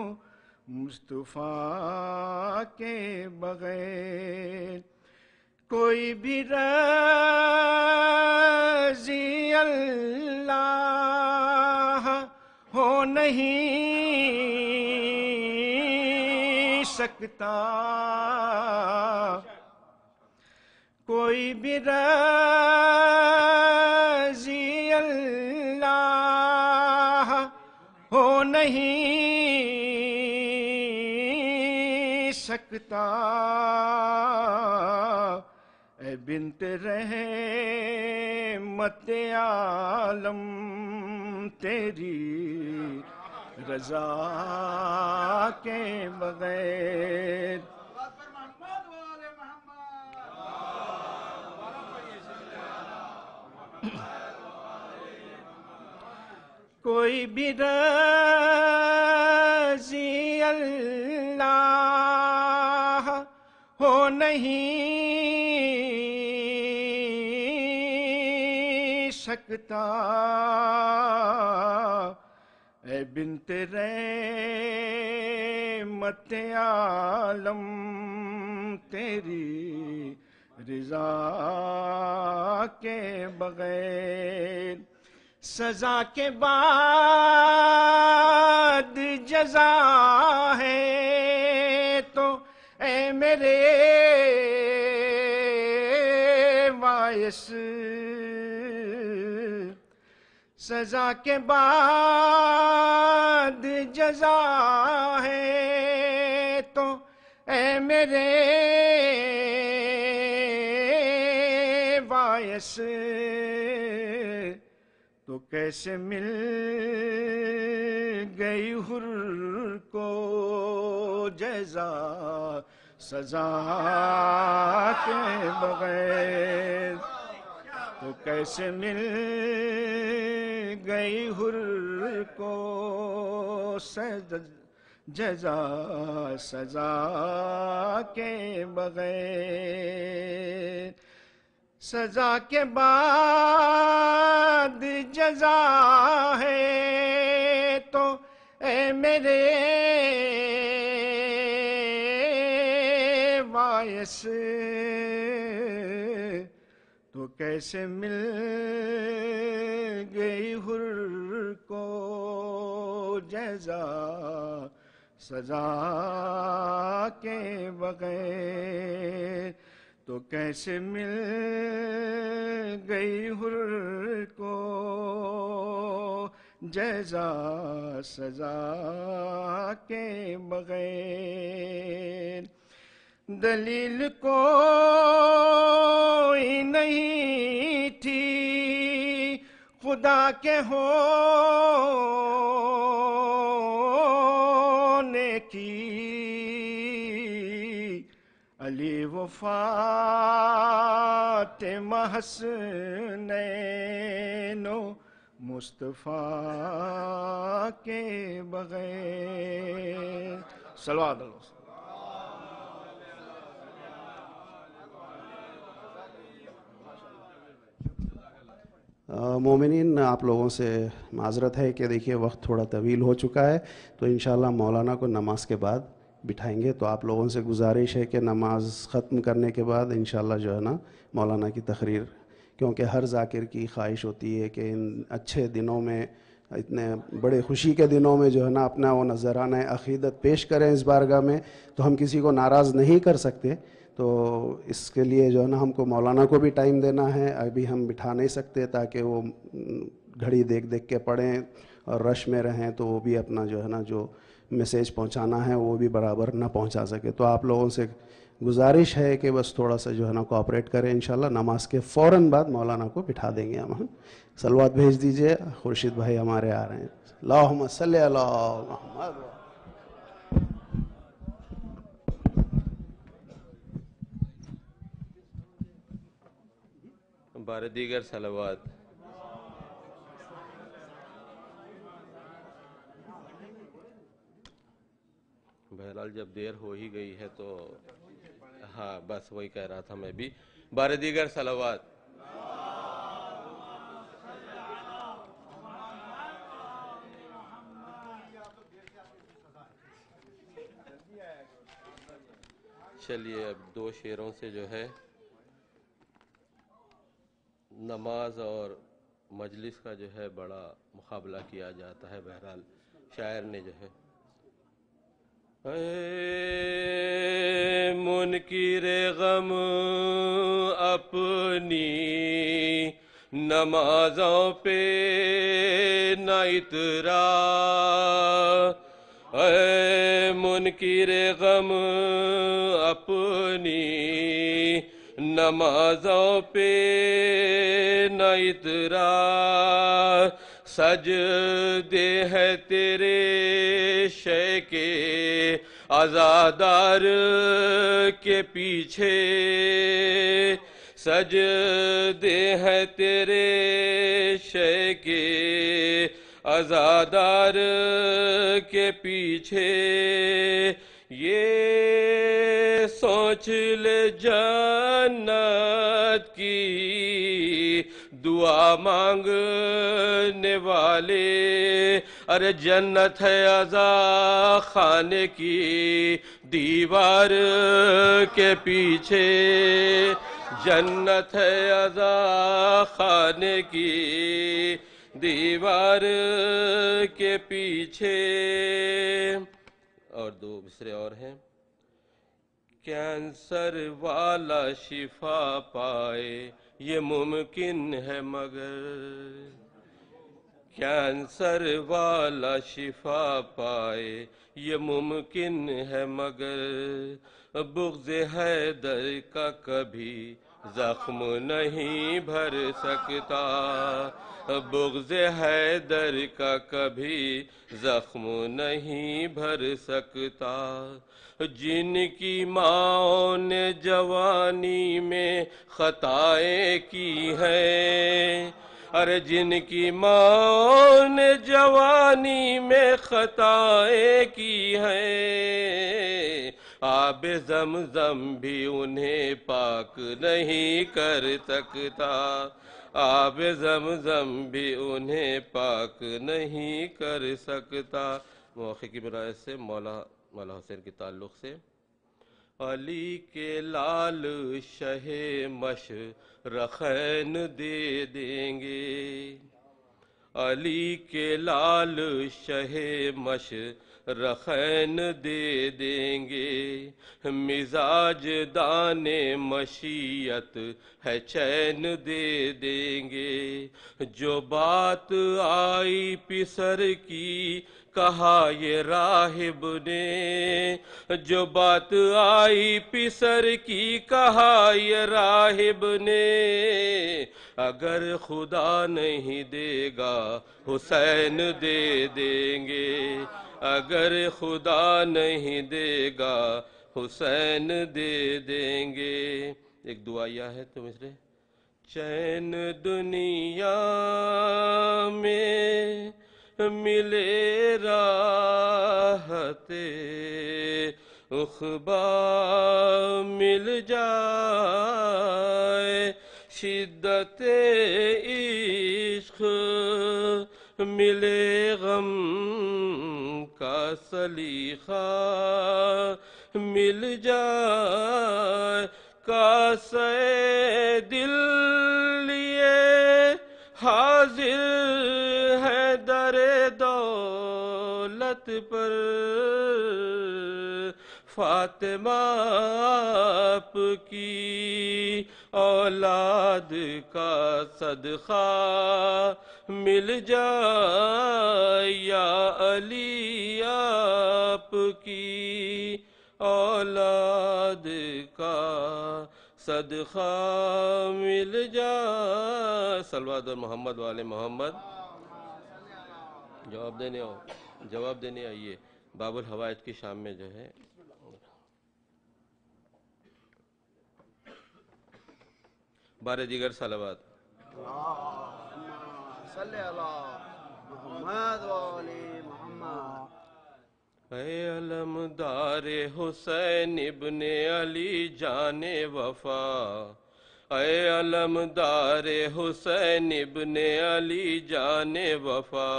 مصطفیٰ کے بغیر، کوئی بھی رضی اللہ ہو نہیں سکتا، کوئی بھی رضی اللہ ہو نہیں سکتا، اے بنت رحمت عالم تیری رضا کے بغیر کوئی بھی رضی اللہ ہو نہیں سکتا اے بنت رحمت عالم تیری رضا کے بغیر سزا کے بعد جزا ہے تو اے میرے باعث سزا کے بعد جزا ہے تو اے میرے باعث تو کیسے مل گئی حر کو جزا سزا کے بغیر تو کیسے مل گئی حر کو جزا سزا کے بغیر سزا کے بعد جزا ہے تو اے میرے باعث تو کیسے مل گئی حر کو جزا سزا کے بغیر تو کیسے مل گئی حر کو جزا سزا کے بغیر دلیل کوئی نہیں تھی خدا کے ہونے کی علی و فاطمہ حسنین و مصطفیٰ کے بغیر صلوات اللہ مومنین، آپ لوگوں سے معذرت ہے کہ دیکھیے وقت تھوڑا طویل ہو چکا ہے، تو انشاءاللہ مولانا کو نماز کے بعد بٹھائیں گے. تو آپ لوگوں سے گزارش ہے کہ نماز ختم کرنے کے بعد انشاءاللہ جو ہے نا مولانا کی تقریر، کیونکہ ہر ذاکر کی خواہش ہوتی ہے کہ ان اچھے دنوں میں، اتنے بڑے خوشی کے دنوں میں جو ہے نا اپنا وہ نذرانہ عقیدت پیش کریں اس بارگاہ میں. تو ہم کسی کو ناراض نہیں کر سکتے، تو اس کے لیے جو ہے نا ہم کو مولانا کو بھی ٹائم دینا ہے. ابھی ہم بٹھا نہیں سکتے تاکہ وہ گھڑی دیکھ دیکھ کے پڑھیں اور رش میں رہیں، تو وہ بھی اپنا جو ہے نا جو میسیج پہنچانا ہے وہ بھی برابر نہ پہنچا سکے. تو آپ لوگوں سے گزارش ہے کہ بس تھوڑا سا جو ہے نا کوآپریٹ کریں. انشاءاللہ نماز کے فوراً بعد مولانا کو بٹھا دیں گے ہم. صلوات بھیج دیجئے، خورشید بھائی ہمارے آ رہے ہیں. اللہم صلی علی محمد. بار دیگر صلوات. بہرحال جب دیر ہو ہی گئی ہے تو ہاں بس وہی کہہ رہا تھا میں بھی. بار دیگر صلوات. چلیے اب دو شعروں سے جو ہے نماز اور مجلس کا جو ہے بڑا مقابلہ کیا جاتا ہے. بہرحال شاعر نے جو ہے اے منکر غم اپنی نمازوں پہ نہ اترا، اے منکر غم اپنی نمازوں پہ نہ اترا، سجدے ہے تیرے شے کے عزادار کے پیچھے، سجدے ہے تیرے شے کے عزادار کے پیچھے، یہ سوچ لے جنت کی دعا مانگنے والے، ارے جنت ہے عزا خانے کی دیوار کے پیچھے، جنت ہے عزا خانے کی دیوار کے پیچھے۔ اور دو مصرے اور ہیں۔ کینسر والا شفا پائے یہ ممکن ہے مگر، کینسر والا شفا پائے یہ ممکن ہے مگر، بغض حیدر کا کبھی زخم نہیں بھر سکتا، بغض حیدر کا کبھی زخم نہیں بھر سکتا، جن کی ماں نے جوانی میں خطائیں کی ہیں، ارے جن کی ماں نے جوانی میں خطائیں کی ہیں، آب زمزم بھی انہیں پاک نہیں کر سکتا، آب زمزم بھی انہیں پاک نہیں کر سکتا۔ موقع کی برائے سے مولا حسین کے تعلق سے، علی کے لال شہ مشرقین دے دیں گے، علی کے لال شہ مشرقین دے دیں گے، مزاج دانے مشیت ہے چین دے دیں گے، جو بات آئی پسر کی کہا یہ راہب نے، جو بات آئی پسر کی کہا یہ راہب نے، اگر خدا نہیں دے گا حسین دے دیں گے، اگر خدا نہیں دے گا حسین دے دیں گے۔ ایک دعائیہ ہے تو مصرے، چین دنیا میں ملے راحت عقبیٰ مل جائے، شدت عشق ملے غم کا سلیقہ مل جائے، کاسے دل لیے حاضر ہے در دولت پر، فاطمہ آپ کی اولاد کا صدقہ مل جائے، یا علی آپ کی اولاد کا صدقہ مل جائے۔ صلوات اور محمد والے محمد۔ جواب دینے آئیے باب الحوائج کی شام میں جو ہے بارے دیگر صلوات۔ صلی اللہ محمد والی محمد۔ اے علمدار حسین ابن علی جان وفا، اے علمدار حسین ابن علی جان وفا،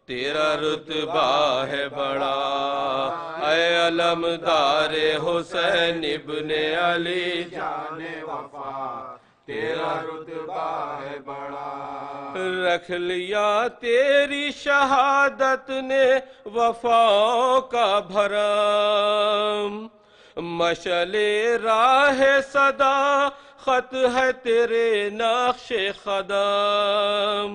تیرا رتبہ ہے بڑا، اے علمدار حسین ابن علی جان وفا، تیرا رتبہ ہے بڑا، رکھ لیا تیری شہادت نے وفاؤں کا بھرم، مشعل راہ صدا خط ہے تیرے نقش قدم،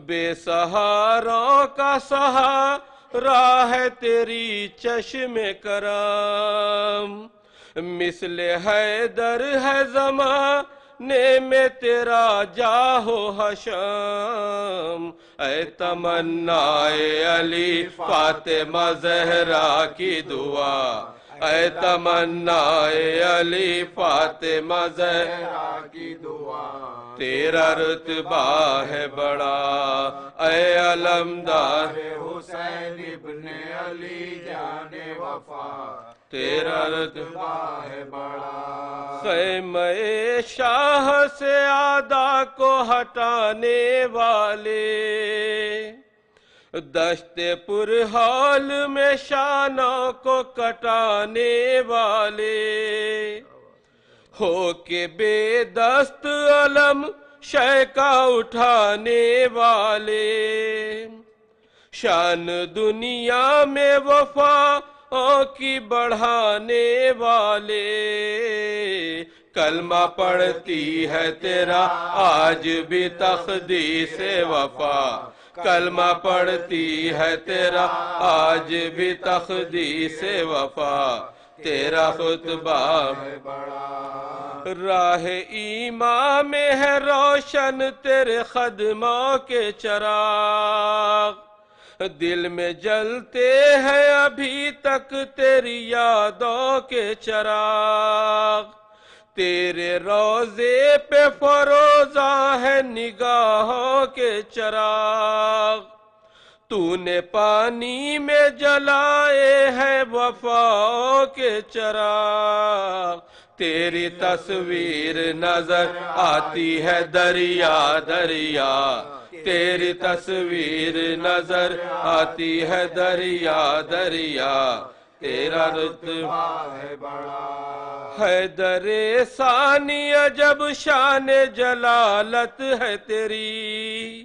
بے سہاروں کا سہارا ہے تیری چشم کرم، مثل حیدر ہے زمانے میں تیرا جاہ و حشم، اے تمنائے علی فاطمہ زہرا کی دعا، اے تمنائے علی فاطمہ زہرا کی دعا، تیرا رتبہ ہے بڑا اے علمدار حسین ابن علی جان وفا، تیرا رتبہ ہے بڑا، خیمہ شاہ سے اعداء کو ہٹانے والے، دشت پرحال میں شانوں کو کٹانے والے، ہو کے بے دست علم شے کا اٹھانے والے، شان دنیا میں وفا کی بڑھانے والے، کلمہ پڑھتی ہے تیرا آج بھی تقدیس وفا، کلمہ پڑھتی ہے تیرا آج بھی تقدیس وفا، تیرا خطبہ ہے بڑا، راہ ایمان میں ہے روشن تیرے قدموں کے چراغ، دل میں جلتے ہیں ابھی تک تیری یادوں کے چراغ، تیرے روضے پہ فروزاں ہے نگاہوں کے چراغ، تو نے پانی میں جلائے ہیں وفا کے چراغ، تیری تصویر نظر آتی ہے دریا دریا، تیری تصویر نظر آتی ہے دریا دریا، تیرا رتبہ ہے بڑا، حیدر ثانی عجب شان جلالت ہے تیری،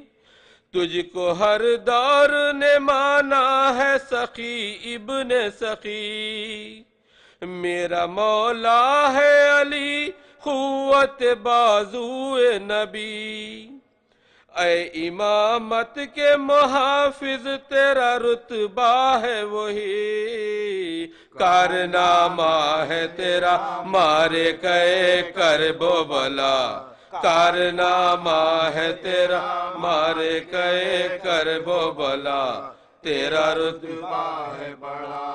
تجھ کو ہر دور نے مانا ہے سخی ابن سخی، میرا مولا ہے علی قوت بازو نبی، اے امامت کے محافظ تیرا رتبہ ہے وہی، کارنامہ ہے تیرا مارے گئے کرب و بلا، کارنامہ ہے تیرا مارے گئے کرب و بلا، تیرا رتبہ ہے بڑا،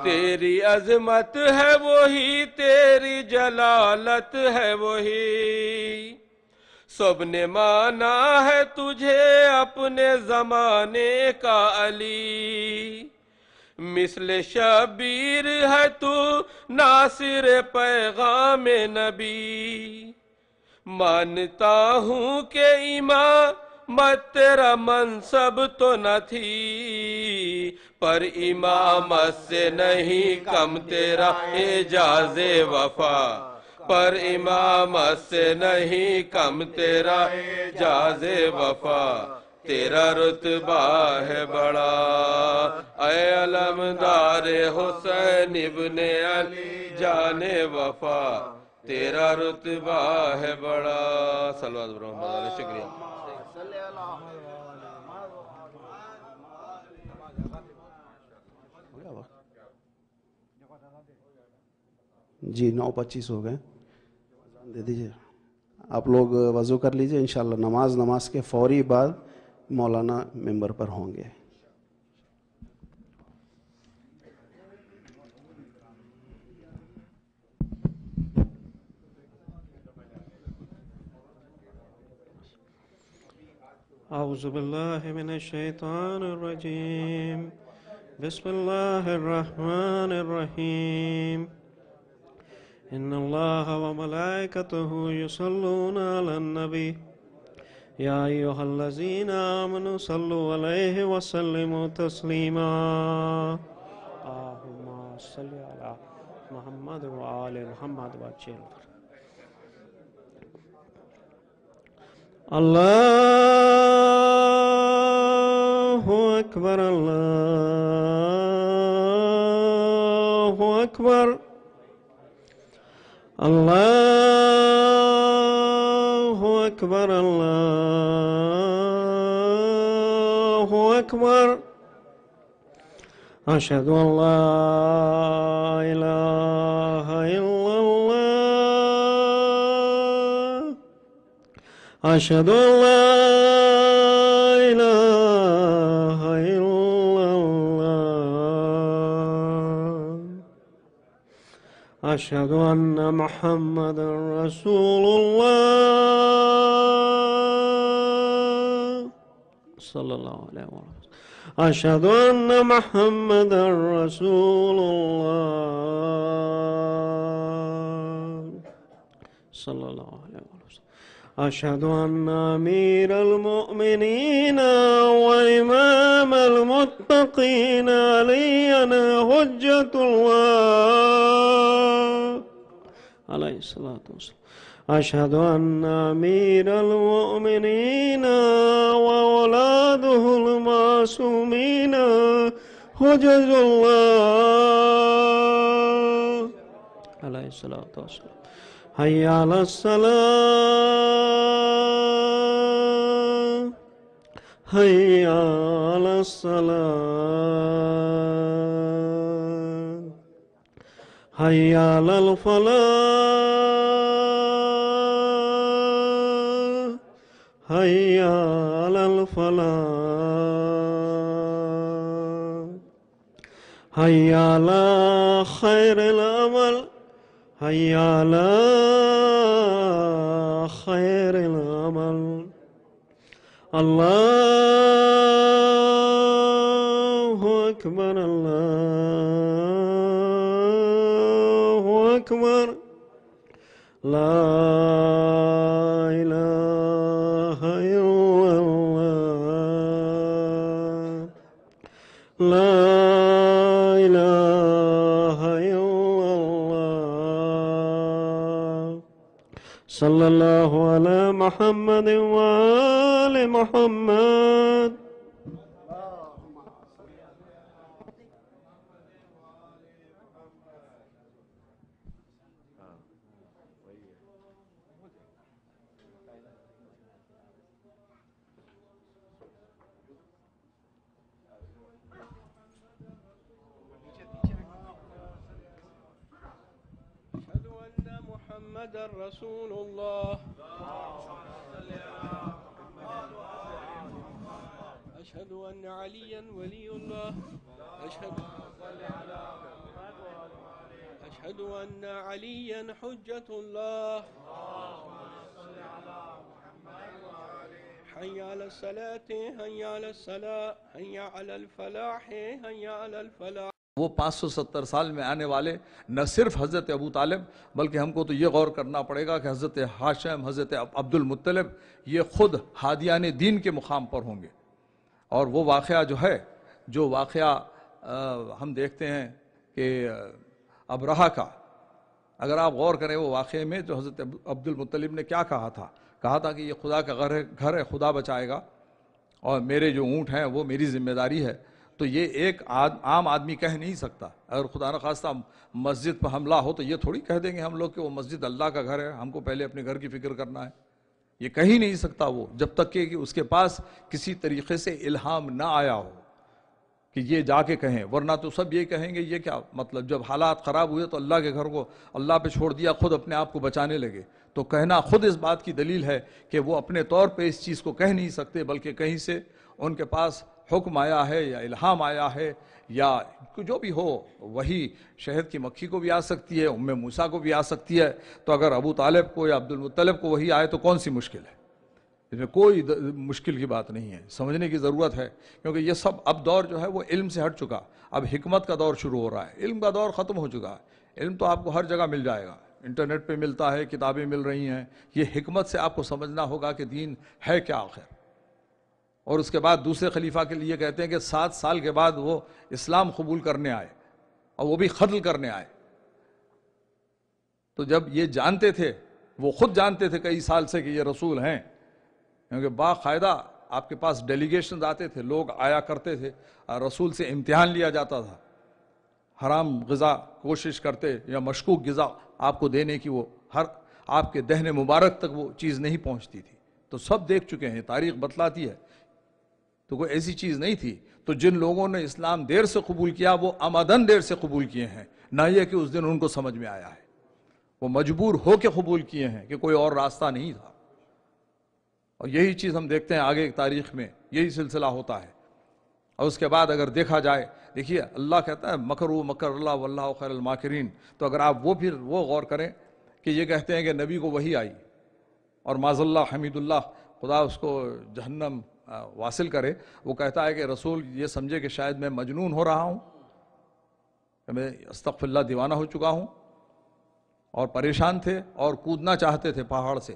تیری عظمت ہے وہی، تیری جلالت ہے وہی، سب نے مانا ہے تجھے اپنے زمانے کا علی، مثل شبیر ہے تو ناصر پیغام نبی، مانتا ہوں کہ امامت تیرا منصب تو نہ تھی، پر امامت سے نہیں کم تیرا اعجاز وفا، پر امامت سے نہیں کم تیرا اعجاز وفا، تیرا رتبہ ہے بڑا اے علمدار حسین ابن علی جان وفا، تیرا رتبہ ہے بڑا، صلوات برحمت علیہ، شکریہ۔ جی 9:25 ہو گئے، دے دیجیے، آپ لوگ وضو کر لیجئے، انشاءاللہ نماز کے فوری بعد مولانا ممبر پر ہوں گے۔ اعوذ باللہ من الشیطان الرجیم، بسم اللہ الرحمن الرحیم، ان اللہ وملائکتہ یصلون علی النبی یا ایہا الذین آمنوا صلوا علیہ وسلموا تسلیما، اللہم صلی علی محمد وآل محمد وجل۔ اللہ اکبر، اللہ اکبر، اللہ اکبر، اللہ اکبر، اشہد ان لا الہ الا أشهد أن لا إله إلا الله أشهد أن محمدا رسول الله صلى الله عليه وسلم أشهد أن محمدا رسول الله صلى الله عليه وسلم أشهد أن أمير المؤمنين وإمام المتقين عليا حجة الله عليه الصلاة والسلام أشهد أن أمير المؤمنين وأولاده المعصومين حجج الله عليه الصلاة والسلام حي على الصلاة حي على الصلاة حي على الفلاح حي على الفلاح حي على خير العمل حي على خير العمل الله أكبر الله أكبر لا إله إلا الله لا إله إلا الله صلى الله على محمد وآل محمد أشهد أن محمدا رسول الله أشهد أن عليا ولي الله أشهد أن عليا حجة الله حي على الصلاة حي على الصلاة حي على الفلاح حي على الفلاح. وہ 570 سال میں آنے والے نہ صرف حضرت ابو طالب بلکہ ہم کو تو یہ غور کرنا پڑے گا کہ حضرت ہاشم حضرت عبد المطلب یہ خود ہادیان دین کے مقام پر ہوں گے. اور وہ واقعہ جو واقعہ ہم دیکھتے ہیں کہ ابرہہ کا، اگر آپ غور کریں وہ واقعے میں جو حضرت عبد المطلب نے کیا کہا تھا کہ یہ خدا کا گھر ہے، خدا بچائے گا اور میرے جو اونٹ ہیں وہ میری ذمہ داری ہے. تو یہ ایک عام آدمی کہہ نہیں سکتا. اگر خدا نخواستہ مسجد پر حملہ ہو تو یہ تھوڑی کہہ دیں گے ہم لوگ کہ وہ مسجد اللہ کا گھر ہے، ہم کو پہلے اپنے گھر کی فکر کرنا ہے. یہ کہہ ہی نہیں سکتا وہ جب تک کہ اس کے پاس کسی طریقے سے الہام نہ آیا ہو کہ یہ جا کے کہیں. ورنہ تو سب یہ کہیں گے یہ کیا مطلب، جب حالات خراب ہوئے تو اللہ کے گھر کو اللہ پہ چھوڑ دیا، خود اپنے آپ کو بچانے لگے. تو کہنا خود اس بات کی دلیل ہے کہ وہ اپنے طور پہ اس چیز کو کہہ نہیں سکتے، بلکہ کہیں سے ان کے پاس حکم آیا ہے یا الہام آیا ہے یا جو بھی ہو. وہی شہد کی مکھی کو بھی آ سکتی ہے، ام موسیٰ کو بھی آ سکتی ہے. تو اگر ابو طالب کو یا عبد المطلب کو وہی آئے تو کون سی مشکل ہے؟ اس میں کوئی مشکل کی بات نہیں ہے. سمجھنے کی ضرورت ہے کیونکہ یہ سب اب دور جو ہے وہ علم سے ہٹ چکا، اب حکمت کا دور شروع ہو رہا ہے. علم کا دور ختم ہو چکا ہے. علم تو آپ کو ہر جگہ مل جائے گا، انٹرنیٹ پہ ملتا ہے، کتابیں مل رہی ہیں. یہ حکمت سے آپ کو سمجھنا ہوگا کہ دین ہے کیا آخر. اور اس کے بعد دوسرے خلیفہ کے لیے کہتے ہیں کہ 7 سال کے بعد وہ اسلام قبول کرنے آئے اور وہ بھی قتل کرنے آئے. تو جب یہ جانتے تھے، وہ خود جانتے تھے کئی سال سے کہ یہ رسول ہیں، کیونکہ باقاعدہ آپ کے پاس ڈیلیگیشنز آتے تھے، لوگ آیا کرتے تھے، رسول سے امتحان لیا جاتا تھا. حرام غذا کوشش کرتے یا مشکوک غذا آپ کو دینے کی، وہ ہر آپ کے دہن مبارک تک وہ چیز نہیں پہنچتی تھی. تو سب دیکھ چکے ہیں، تاریخ بتلاتی ہے. تو کوئی ایسی چیز نہیں تھی. تو جن لوگوں نے اسلام دیر سے قبول کیا وہ عمدن دیر سے قبول کیے ہیں، نہ یہ کہ اس دن ان کو سمجھ میں آیا ہے. وہ مجبور ہو کے قبول کیے ہیں کہ کوئی اور راستہ نہیں تھا. اور یہی چیز ہم دیکھتے ہیں آگے تاریخ میں یہی سلسلہ ہوتا ہے. اور اس کے بعد اگر دیکھا جائے، دیکھیے اللہ کہتا ہے مکروا مکر اللہ واللہ خیر الماکرین. تو اگر آپ وہ غور کریں کہ یہ کہتے ہیں کہ نبی کو وحی آئی اور معاذ اللہ حمید اللہ خدا اس کو جہنم واصل کرے، وہ کہتا ہے کہ رسول یہ سمجھے کہ شاید میں مجنون ہو رہا ہوں، کہ میں استغفر اللہ دیوانہ ہو چکا ہوں، اور پریشان تھے اور کودنا چاہتے تھے پہاڑ سے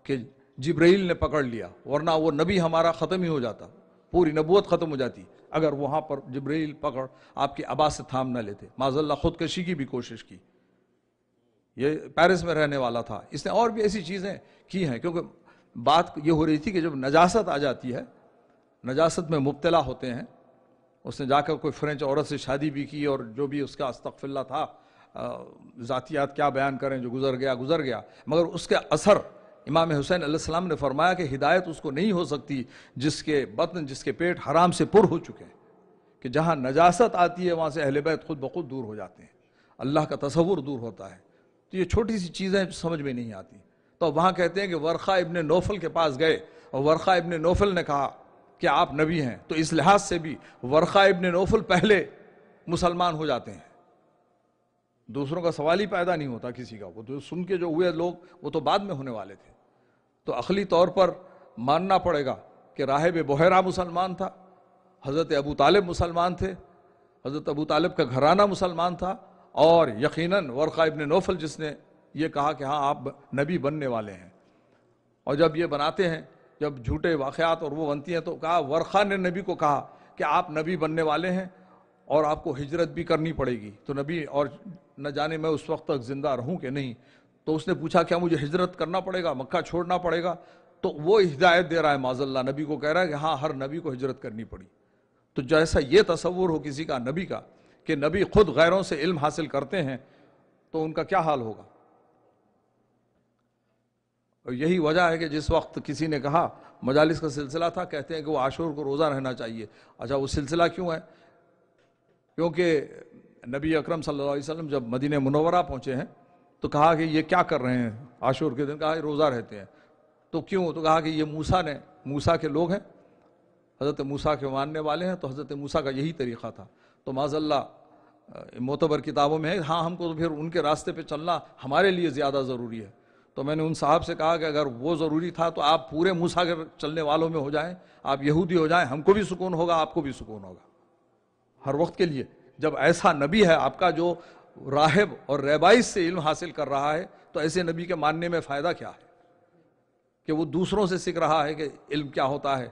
کہ جبرائیل نے پکڑ لیا، ورنہ وہ نبی ہمارا ختم ہی ہو جاتا، پوری نبوت ختم ہو جاتی اگر وہاں پر جبرائیل پکڑ آپ کی عبا سے تھام نہ لیتے. معاذ اللہ خودکشی کی بھی کوشش کی. یہ پیرس میں رہنے والا تھا. اس نے اور بھی ایسی چیزیں کی ہیں، کیونکہ بات یہ ہو رہی تھی کہ جب نجاست آ جاتی ہے، نجاست میں مبتلا ہوتے ہیں. اس نے جا کر کوئی فرینچ عورت سے شادی بھی کی، اور جو بھی اس کا استغفر اللہ تھا، ذاتیات کیا بیان کریں، جو گزر گیا. مگر اس کا اثر امام حسین علیہ السلام نے فرمایا کہ ہدایت اس کو نہیں ہو سکتی جس کے بطن، جس کے پیٹ حرام سے پر ہو چکے ہیں، کہ جہاں نجاست آتی ہے وہاں سے اہل بیت خود بخود دور ہو جاتے ہیں، اللہ کا تصور دور ہوتا ہے. تو یہ چھوٹی سی چیزیں سمجھ میں نہیں آتی. تو وہاں کہتے ہیں کہ ورقہ ابن نوفل کے پاس گئے، اور ورقہ ابن نوفل نے کہا کہ آپ نبی ہیں. تو اس لحاظ سے بھی ورقہ ابن نوفل پہلے مسلمان ہو جاتے ہیں، دوسروں کا سوال ہی پیدا نہیں ہوتا کسی کا. وہ جو سن کے جو ہوئے لوگ وہ تو بعد میں ہونے والے تھے. تو عقلی طور پر ماننا پڑے گا کہ راہب بحیرہ مسلمان تھا، حضرت ابو طالب مسلمان تھے، حضرت ابو طالب کا گھرانہ مسلمان تھا، اور یقیناً ورقہ ابن نوفل جس نے یہ کہا کہ ہاں آپ نبی بننے والے ہیں. اور جب یہ بناتے ہیں، جب جھوٹے واقعات اور وہ بنتی ہیں، تو کہا ورقہ نے نبی کو کہا کہ آپ نبی بننے والے ہیں اور آپ کو ہجرت بھی کرنی پڑے گی. تو نبی، اور نہ جانے میں اس وقت تک زندہ رہوں کہ نہیں. تو اس نے پوچھا کیا مجھے ہجرت کرنا پڑے گا، مکہ چھوڑنا پڑے گا؟ تو وہ ہدایت دے رہا ہے معاذ اللہ، نبی کو کہہ رہا ہے کہ ہاں ہر نبی کو ہجرت کرنی پڑی. تو جیسا یہ تصور ہو کسی کا نبی کا کہ نبی خود غیروں سے علم حاصل کرتے ہیں، تو ان کا کیا حال ہوگا. اور یہی وجہ ہے کہ جس وقت کسی نے کہا، مجالس کا سلسلہ تھا، کہتے ہیں کہ وہ عاشور کو روزہ رہنا چاہیے. اچھا وہ سلسلہ کیوں ہے؟ کیونکہ نبی اکرم صلی اللہ علیہ وسلم جب مدینہ منورہ پہنچے ہیں تو کہا کہ یہ کیا کر رہے ہیں عاشور کے دن؟ کہا یہ روزہ رہتے ہیں. تو کیوں؟ تو کہا کہ یہ موسیٰ کے لوگ ہیں، حضرت موسیٰ کے ماننے والے ہیں، تو حضرت موسیٰ کا یہی طریقہ تھا. تو معاذ اللہ معتبر کتابوں میں ہے ہاں ہم کو تو پھر ان کے راستے پہ چلنا ہمارے لیے زیادہ ضروری ہے. تو میں نے ان صاحب سے کہا کہ اگر وہ ضروری تھا تو آپ پورے موسیٰ کے چلنے والوں میں ہو جائیں، آپ یہودی ہو جائیں، ہم کو بھی سکون ہوگا، آپ کو بھی سکون ہوگا ہر وقت کے لیے. جب ایسا نبی ہے آپ کا جو راہب اور رہبائی سے علم حاصل کر رہا ہے، تو ایسے نبی کے ماننے میں فائدہ کیا ہے کہ وہ دوسروں سے سیکھ رہا ہے کہ علم کیا ہوتا ہے.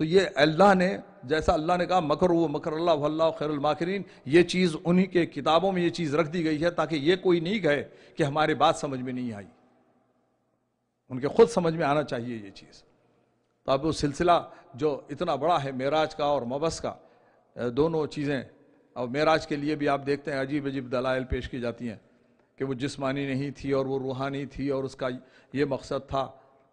تو یہ اللہ نے، جیسا اللہ نے کہا مکروا مکر اللہ واللہ خیر الماکرین، یہ چیز انہی کے کتابوں میں یہ چیز رکھ دی گئی ہے تاکہ یہ کوئی نہیں کہے کہ ہماری بات سمجھ میں نہیں آئی. ان کے خود سمجھ میں آنا چاہیے یہ چیز. تو اب وہ سلسلہ جو اتنا بڑا ہے معراج کا اور مبعث کا، دونوں چیزیں، اور معراج کے لیے بھی آپ دیکھتے ہیں عجیب عجیب دلائل پیش کی جاتی ہیں کہ وہ جسمانی نہیں تھی اور وہ روحانی تھی اور اس کا یہ مقصد تھا.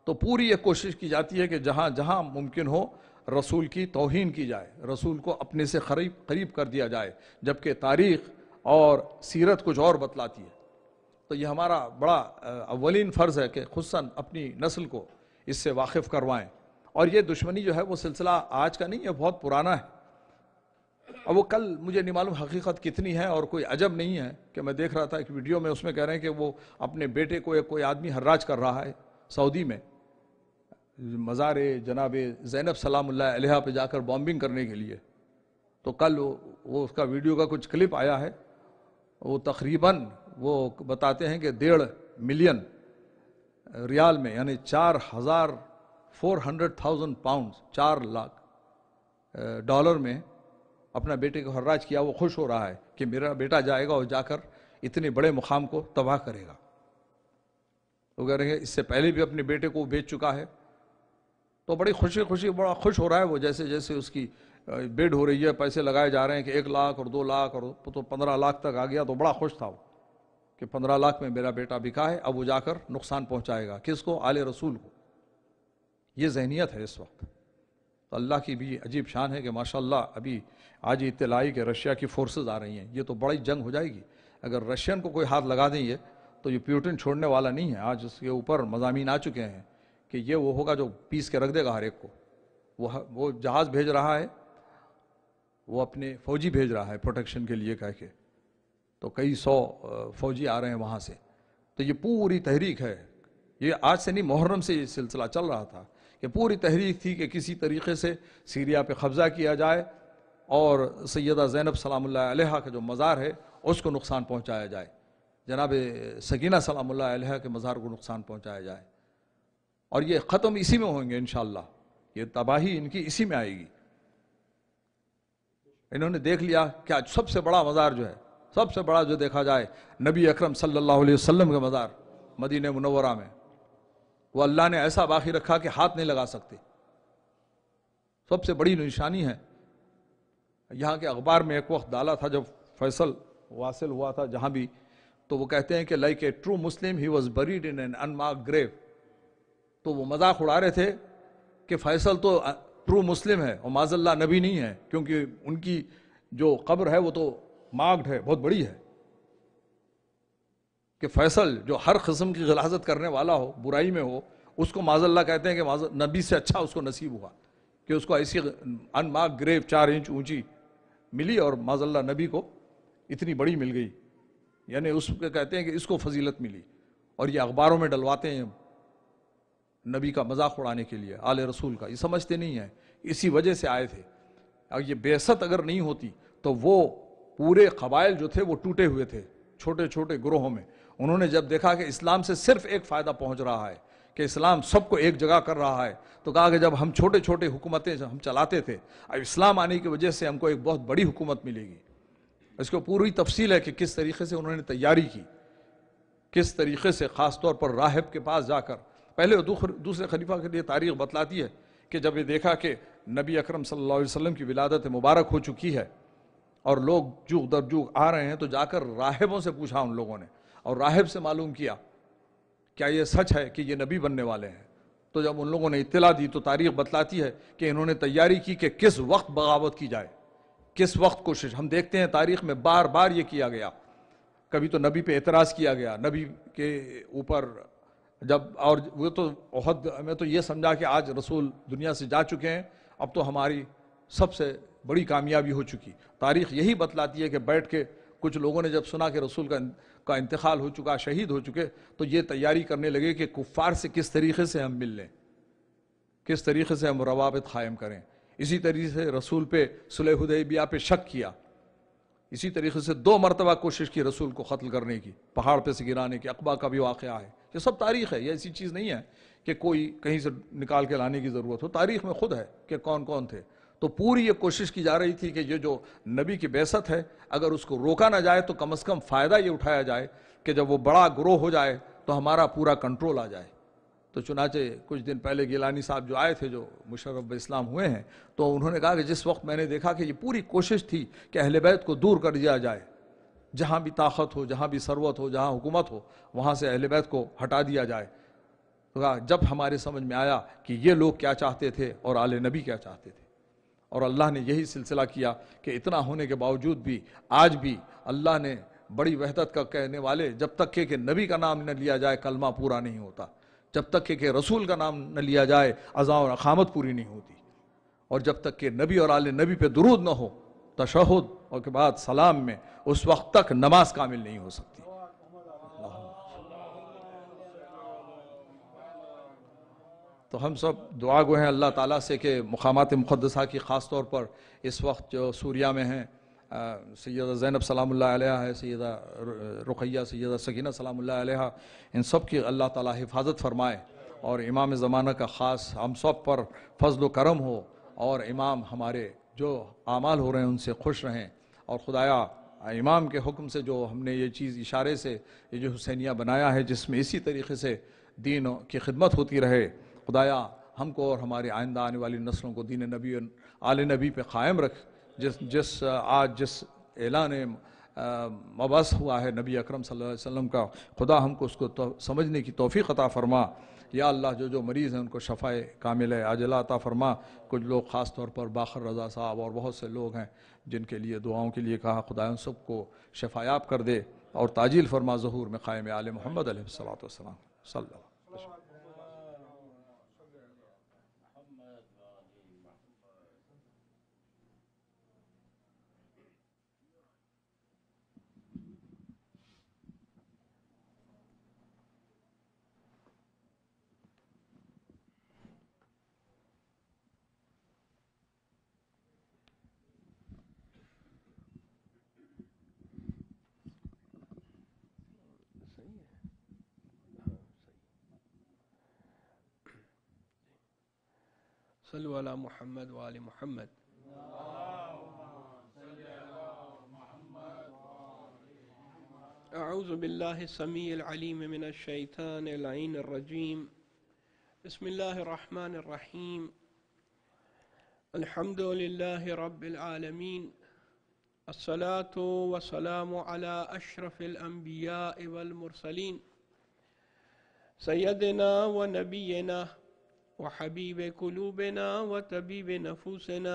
تو پوری یہ کوشش کی جاتی ہے کہ جہاں جہاں ممکن ہو رسول کی توہین کی جائے، رسول کو اپنے سے قریب کر دیا جائے، جبکہ تاریخ اور سیرت کچھ اور بتلاتی ہے. تو یہ ہمارا بڑا اولین فرض ہے کہ خصوصاً اپنی نسل کو اس سے واقف کروائیں. اور یہ دشمنی جو ہے وہ سلسلہ آج کا نہیں ہے، بہت پرانا ہے. اور وہ کل مجھے نہیں معلوم حقیقت کتنی ہے، اور کوئی عجب نہیں ہے کہ میں دیکھ رہا تھا ایک ویڈیو میں، اس میں کہہ رہے ہیں کہ وہ اپنے بیٹے کو کوئی آدمی حراج کر رہا ہے سعودی میں، مزار جناب زینب سلام اللہ علیہا پہ جا کر بامبنگ کرنے کے لیے. تو کل وہ اس کا ویڈیو کا کچھ کلپ آیا ہے، وہ تقریباً وہ بتاتے ہیں کہ 1.5 ملین ریال میں، یعنی 400,000 پاؤنڈ، 4 لاکھ ڈالر میں اپنا بیٹے کو حراج کیا. وہ خوش ہو رہا ہے کہ میرا بیٹا جائے گا اور جا کر اتنے بڑے مقام کو تباہ کرے گا. وہ کہہ رہے ہیں اس سے پہلے بھی اپنے بیٹے کو بیچ چکا ہے. تو بڑی خوشی بڑا خوش ہو رہا ہے وہ، جیسے جیسے اس کی بیڈ ہو رہی ہے، پیسے لگائے جا رہے ہیں کہ 1 لاکھ اور 2 لاکھ اور تو 15 لاکھ تک آ گیا. تو بڑا خوش تھا وہ کہ 15 لاکھ میں میرا بیٹا بکا ہے، اب وہ جا کر نقصان پہنچائے گا کس کو؟ آل رسول کو. یہ ذہنیت ہے اس وقت. تو اللہ کی بھی عجیب شان ہے کہ ماشاءاللہ ابھی آج اطلاع آئی کہ رشیا کی فورسز آ رہی ہیں. یہ تو بڑی جنگ ہو جائے گی اگر رشین کو کوئی ہاتھ لگا دیں یہ تو یہ پیوٹن چھوڑنے والا نہیں ہے. آج اس کے اوپر مضامین آ چکے ہیں کہ یہ وہ ہوگا جو پیس کے رکھ دے گا ہر ایک کو. وہ جہاز بھیج رہا ہے, وہ اپنے فوجی بھیج رہا ہے پروٹیکشن کے لیے کہہ کے, تو کئی 100 فوجی آ رہے ہیں وہاں سے. تو یہ پوری تحریک ہے, یہ آج سے نہیں, محرم سے یہ سلسلہ چل رہا تھا کہ پوری تحریک تھی کہ کسی طریقے سے سیریا پہ قبضہ کیا جائے اور سیدہ زینب سلام اللہ علیہا کا جو مزار ہے اس کو نقصان پہنچایا جائے, جناب سکینہ سلام اللہ علیہا کے مزار کو نقصان پہنچایا جائے. اور یہ ختم اسی میں ہوں گے انشاءاللہ, یہ تباہی ان کی اسی میں آئے گی. انہوں نے دیکھ لیا کہ آج سب سے بڑا مزار جو ہے, سب سے بڑا جو دیکھا جائے نبی اکرم صلی اللہ علیہ وسلم کا مزار مدینہ منورہ میں, وہ اللہ نے ایسا باقی رکھا کہ ہاتھ نہیں لگا سکتے. سب سے بڑی نشانی ہے. یہاں کے اخبار میں ایک وقت ڈالا تھا جب فیصل واصل ہوا تھا جہاں بھی, تو وہ کہتے ہیں کہ like a true Muslim he was buried in an unmarked grave. تو وہ مذاق اڑا رہے تھے کہ فیصل تو ٹرو مسلم ہے اور معاذ اللہ نبی نہیں ہے, کیونکہ ان کی جو قبر ہے وہ تو مارکڈ ہے, بہت بڑی ہے. کہ فیصل جو ہر قسم کی غلاظت کرنے والا ہو, برائی میں ہو, اس کو معاذ اللہ کہتے ہیں کہ نبی سے اچھا اس کو نصیب ہوا کہ اس کو ایسی انمارکڈ گریو 4 انچ اونچی ملی اور معاذ اللہ نبی کو اتنی بڑی مل گئی. یعنی اس کو کہتے ہیں کہ اس کو فضیلت ملی, اور یہ اخباروں میں ڈلواتے ہیں نبی کا مذاق اڑانے کے لیے, آل رسول کا. یہ سمجھتے نہیں ہیں, اسی وجہ سے آئے تھے. اور یہ بعثت اگر نہیں ہوتی تو وہ پورے قبائل جو تھے وہ ٹوٹے ہوئے تھے چھوٹے چھوٹے گروہوں میں. انہوں نے جب دیکھا کہ اسلام سے صرف ایک فائدہ پہنچ رہا ہے کہ اسلام سب کو ایک جگہ کر رہا ہے, تو کہا کہ جب ہم چھوٹے چھوٹے حکومتیں ہم چلاتے تھے, اب اسلام آنے کی وجہ سے ہم کو ایک بہت بڑی حکومت ملے گی. اس کو پوری تفصیل ہے کہ کس طریقے سے انہوں نے تیاری کی, کس طریقے سے خاص طور پر راہب کے پاس جا کر. پہلے دوسرے خلیفہ کے لیے تاریخ بتلاتی ہے کہ جب یہ دیکھا کہ نبی اکرم صلی اللہ علیہ وسلم کی ولادت مبارک ہو چکی ہے اور لوگ جوگ در جوگ آ رہے ہیں, تو جا کر راہبوں سے پوچھا ان لوگوں نے, اور راہب سے معلوم کیا کیا یہ سچ ہے کہ یہ نبی بننے والے ہیں. تو جب ان لوگوں نے اطلاع دی تو تاریخ بتلاتی ہے کہ انہوں نے تیاری کی کہ کس وقت بغاوت کی جائے, کس وقت کوشش. ہم دیکھتے ہیں تاریخ میں بار بار یہ کیا گیا, کبھی تو نبی پہ اعتراض کیا گیا, نبی کے اوپر جب, اور وہ تو احد میں تو یہ سمجھا کہ آج رسول دنیا سے جا چکے ہیں, اب تو ہماری سب سے بڑی کامیابی ہو چکی. تاریخ یہی بتلاتی ہے کہ بیٹھ کے کچھ لوگوں نے جب سنا کہ رسول کا انتقال ہو چکا, شہید ہو چکے, تو یہ تیاری کرنے لگے کہ کفار سے کس طریقے سے ہم مل لیں, کس طریقے سے ہم روابط قائم کریں. اسی طریقے سے رسول پہ صلح حدیبیہ پہ شک کیا, اسی طریقے سے 2 مرتبہ کوشش کی رسول کو قتل کرنے کی, پہاڑ پہ سے گرانے کی. عقبہ کا بھی واقعہ ہے, یہ سب تاریخ ہے, یہ ایسی چیز نہیں ہے کہ کوئی کہیں سے نکال کے لانے کی ضرورت ہو. تاریخ میں خود ہے کہ کون کون تھے. تو پوری یہ کوشش کی جا رہی تھی کہ یہ جو نبی کی بعثت ہے اگر اس کو روکا نہ جائے تو کم از کم فائدہ یہ اٹھایا جائے کہ جب وہ بڑا گروہ ہو جائے تو ہمارا پورا کنٹرول آ جائے. تو چنانچہ کچھ دن پہلے گیلانی صاحب جو آئے تھے, جو مشرف اسلام ہوئے ہیں, تو انہوں نے کہا کہ جس وقت میں نے دیکھا کہ یہ پوری کوشش تھی کہ اہل بیت کو دور کر دیا جائے, جہاں بھی طاقت ہو, جہاں بھی ثروت ہو, جہاں حکومت ہو, وہاں سے اہل بیت کو ہٹا دیا جائے. تو کہا جب ہمارے سمجھ میں آیا کہ یہ لوگ کیا چاہتے تھے اور آل نبی کیا چاہتے تھے, اور اللہ نے یہی سلسلہ کیا کہ اتنا ہونے کے باوجود بھی آج بھی اللہ نے بڑی وحدت کا کہنے والے, جب تک کہ نبی کا نام نہ لیا جائے کلمہ پورا نہیں ہوتا, جب تک کہ رسول کا نام نہ لیا جائے اذان اور اقامت پوری نہیں ہوتی, اور جب تک کہ نبی اور آل نبی پہ درود نہ ہو تشہد اور کے بعد سلام میں, اس وقت تک نماز کامل نہیں ہو سکتی. تو ہم سب دعا گو ہیں اللہ تعالیٰ سے کہ مقامات مقدسہ کی خاص طور پر اس وقت جو سوریہ میں ہیں, سیدہ زینب سلام اللہ علیہ ہے, سیدہ رقیہ, سیدہ سکینہ سلام اللہ علیہ, ان سب کی اللہ تعالیٰ حفاظت فرمائے, اور امام زمانہ کا خاص ہم سب پر فضل و کرم ہو, اور امام ہمارے جو اعمال ہو رہے ہیں ان سے خوش رہیں, اور خدایا امام کے حکم سے جو ہم نے یہ چیز اشارے سے یہ جو حسینیہ بنایا ہے جس میں اسی طریقے سے دین کی خدمت ہوتی رہے, خدایا ہم کو اور ہماری آئندہ آنے والی نسلوں کو دین نبی آل نبی پہ قائم رکھ. آج جس اعلان مبعث ہوا ہے نبی اکرم صلی اللہ علیہ وسلم کا, خدا ہم کو اس کو سمجھنے کی توفیق عطا فرما. یا اللہ جو مریض ہیں ان کو شفائے کامل عاجلہ عطا فرما. کچھ لوگ خاص طور پر باخر رضا صاحب اور بہت سے لوگ ہیں جن کے لیے دعاؤں کے لیے کہا, خدا ان سب کو شفایاب کر دے اور تاجیل فرما ظہور میں قائم آل محمد علیہ الصلوۃ والسلام. صلی اللہ علیہ وسلم. صلو علی محمد وآل محمد. اعوذ باللہ السمیع العلیم من الشیطان اللعین الرجیم. بسم اللہ الرحمن الرحیم. الحمد للہ رب العالمین. الصلاة والسلام علی اشرف الانبیاء والمرسلین سیدنا و نبینا وحبیب قلوبنا وطبیب نفوسنا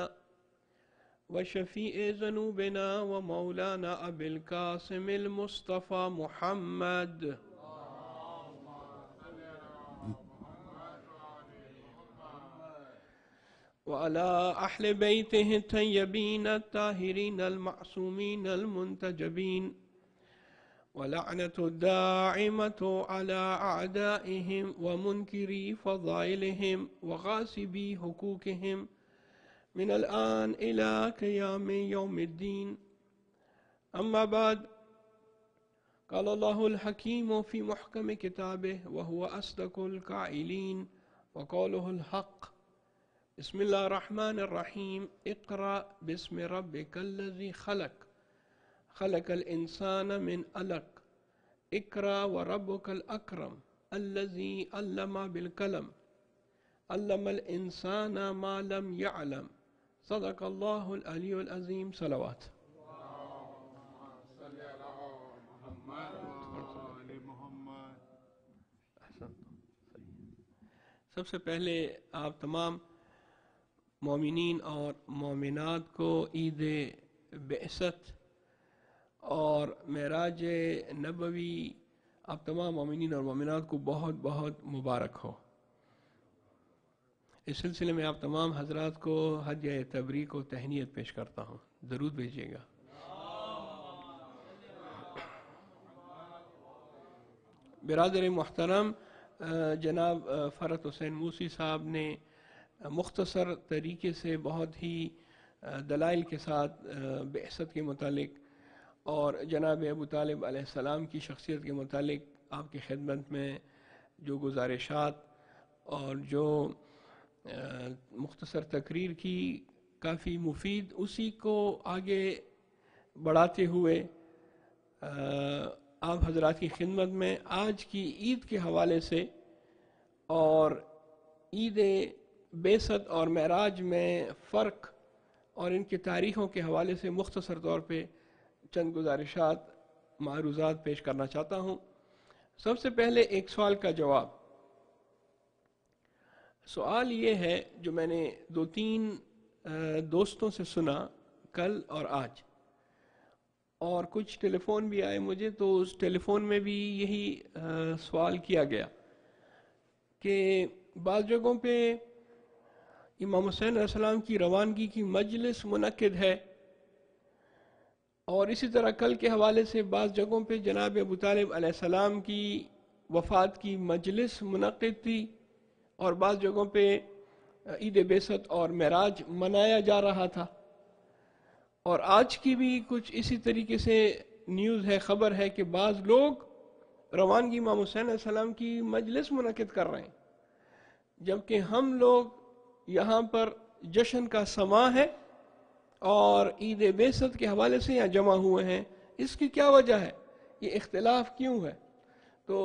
وشفیع ذنوبنا ومولانا ابی القاسم المصطفى محمد وعلى أهل بيته الطيبين الطاهرين المعصومين المنتجبين ولعنة الداعمة على أعدائهم ومنكري فضائلهم وغاصبي حقوقهم من الآن إلى قيام يوم الدين. أما بعد، قال الله الحكيم في محكم كتابه وهو أصدق القائلين وقوله الحق. بسم الله الرحمن الرحيم. اقرأ باسم ربك الذي خلق خلق الإنسان من علق اقرأ وربك الأكرم الذي علم بالقلم علم الإنسان ما لم يعلم. صدق الله العلي العظيم. صلوات. سب سے پہلے آپ تمام مومنین اور مومنات کو عید بعثت اور معراج نبوی آپ تمام مومنین اور مومنات کو بہت بہت مبارک ہو. اس سلسلے میں آپ تمام حضرات کو ہدیہ تبریک و تہنیت پیش کرتا ہوں. ضرور بھیجیے گا. برادر محترم، جناب فرحت حسین موسی صاحب نے مختصر طریقے سے بہت ہی دلائل کے ساتھ بعثت کے متعلق اور جناب ابو طالب علیہ السلام کی شخصیت کے متعلق آپ کی خدمت میں جو گزارشات اور جو مختصر تقریر کی کافی مفید، اسی کو آگے بڑھاتے ہوئے آپ حضرات کی خدمت میں آج کی عید کے حوالے سے اور عید بعثت اور معراج میں فرق اور ان کی تاریخوں کے حوالے سے مختصر طور پہ چند گزارشات معروضات پیش کرنا چاہتا ہوں. سب سے پہلے ایک سوال کا جواب. سوال یہ ہے جو میں نے 2-3 دوستوں سے سنا کل اور آج، اور کچھ ٹیلی فون بھی آئے مجھے، تو اس ٹیلی فون میں بھی یہی سوال کیا گیا کہ بعض جگہوں پہ امام حسین علیہ السلام کی روانگی کی مجلس منعقد ہے، اور اسی طرح کل کے حوالے سے بعض جگہوں پہ جناب ابو طالب علیہ السلام کی وفات کی مجلس منعقد تھی، اور بعض جگہوں پہ عید بعثت اور معراج منایا جا رہا تھا. اور آج کی بھی کچھ اسی طریقے سے نیوز ہے، خبر ہے کہ بعض لوگ روانگی امام حسین علیہ السلام کی مجلس منعقد کر رہے ہیں، جبکہ ہم لوگ یہاں پر جشن کا سماں ہے اور عید بعثت کے حوالے سے یہاں جمع ہوئے ہیں. اس کی کیا وجہ ہے؟ یہ اختلاف کیوں ہے؟ تو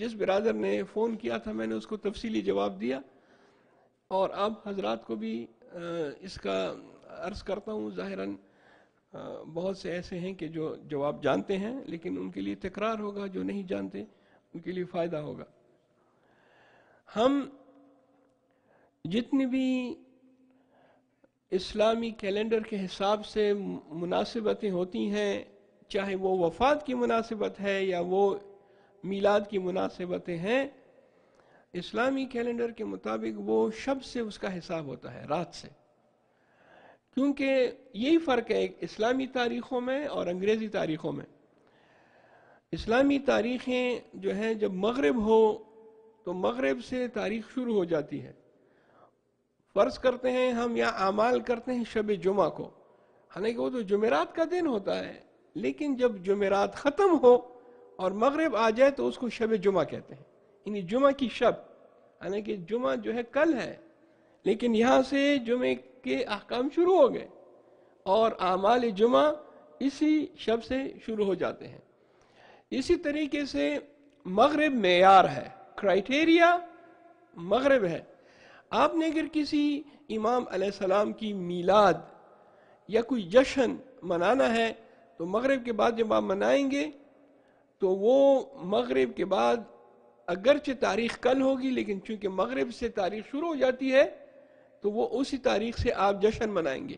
جس برادر نے فون کیا تھا میں نے اس کو تفصیلی جواب دیا، اور آپ حضرات کو بھی اس کا عرض کرتا ہوں. ظاہراً بہت سے ایسے ہیں کہ جو جواب جانتے ہیں، لیکن ان کے لیے تکرار ہوگا، جو نہیں جانتے ان کے لیے فائدہ ہوگا. ہم جتنی بھی اسلامی کیلنڈر کے حساب سے مناسبتیں ہوتی ہیں، چاہے وہ وفات کی مناسبت ہے یا وہ میلاد کی مناسبتیں ہیں، اسلامی کیلنڈر کے مطابق وہ شب سے اس کا حساب ہوتا ہے، رات سے. کیونکہ یہی فرق ہے اسلامی تاریخوں میں اور انگریزی تاریخوں میں. اسلامی تاریخیں جو ہیں جب مغرب ہو تو مغرب سے تاریخ شروع ہو جاتی ہے. فرض کرتے ہیں ہم یا اعمال کرتے ہیں شب جمعہ کو، حالانکہ وہ تو جمعرات کا دن ہوتا ہے، لیکن جب جمعرات ختم ہو اور مغرب آ جائے تو اس کو شب جمعہ کہتے ہیں، یعنی جمعہ کی شب. حالانکہ جمعہ جو ہے کل ہے، لیکن یہاں سے جمعے کے احکام شروع ہو گئے اور اعمال جمعہ اسی شب سے شروع ہو جاتے ہیں. اسی طریقے سے مغرب معیار ہے، کرائٹیریا مغرب ہے. آپ نے اگر کسی امام علیہ السلام کی میلاد یا کوئی جشن منانا ہے تو مغرب کے بعد جب آپ منائیں گے تو وہ مغرب کے بعد اگرچہ تاریخ کل ہوگی، لیکن چونکہ مغرب سے تاریخ شروع ہو جاتی ہے تو وہ اسی تاریخ سے آپ جشن منائیں گے.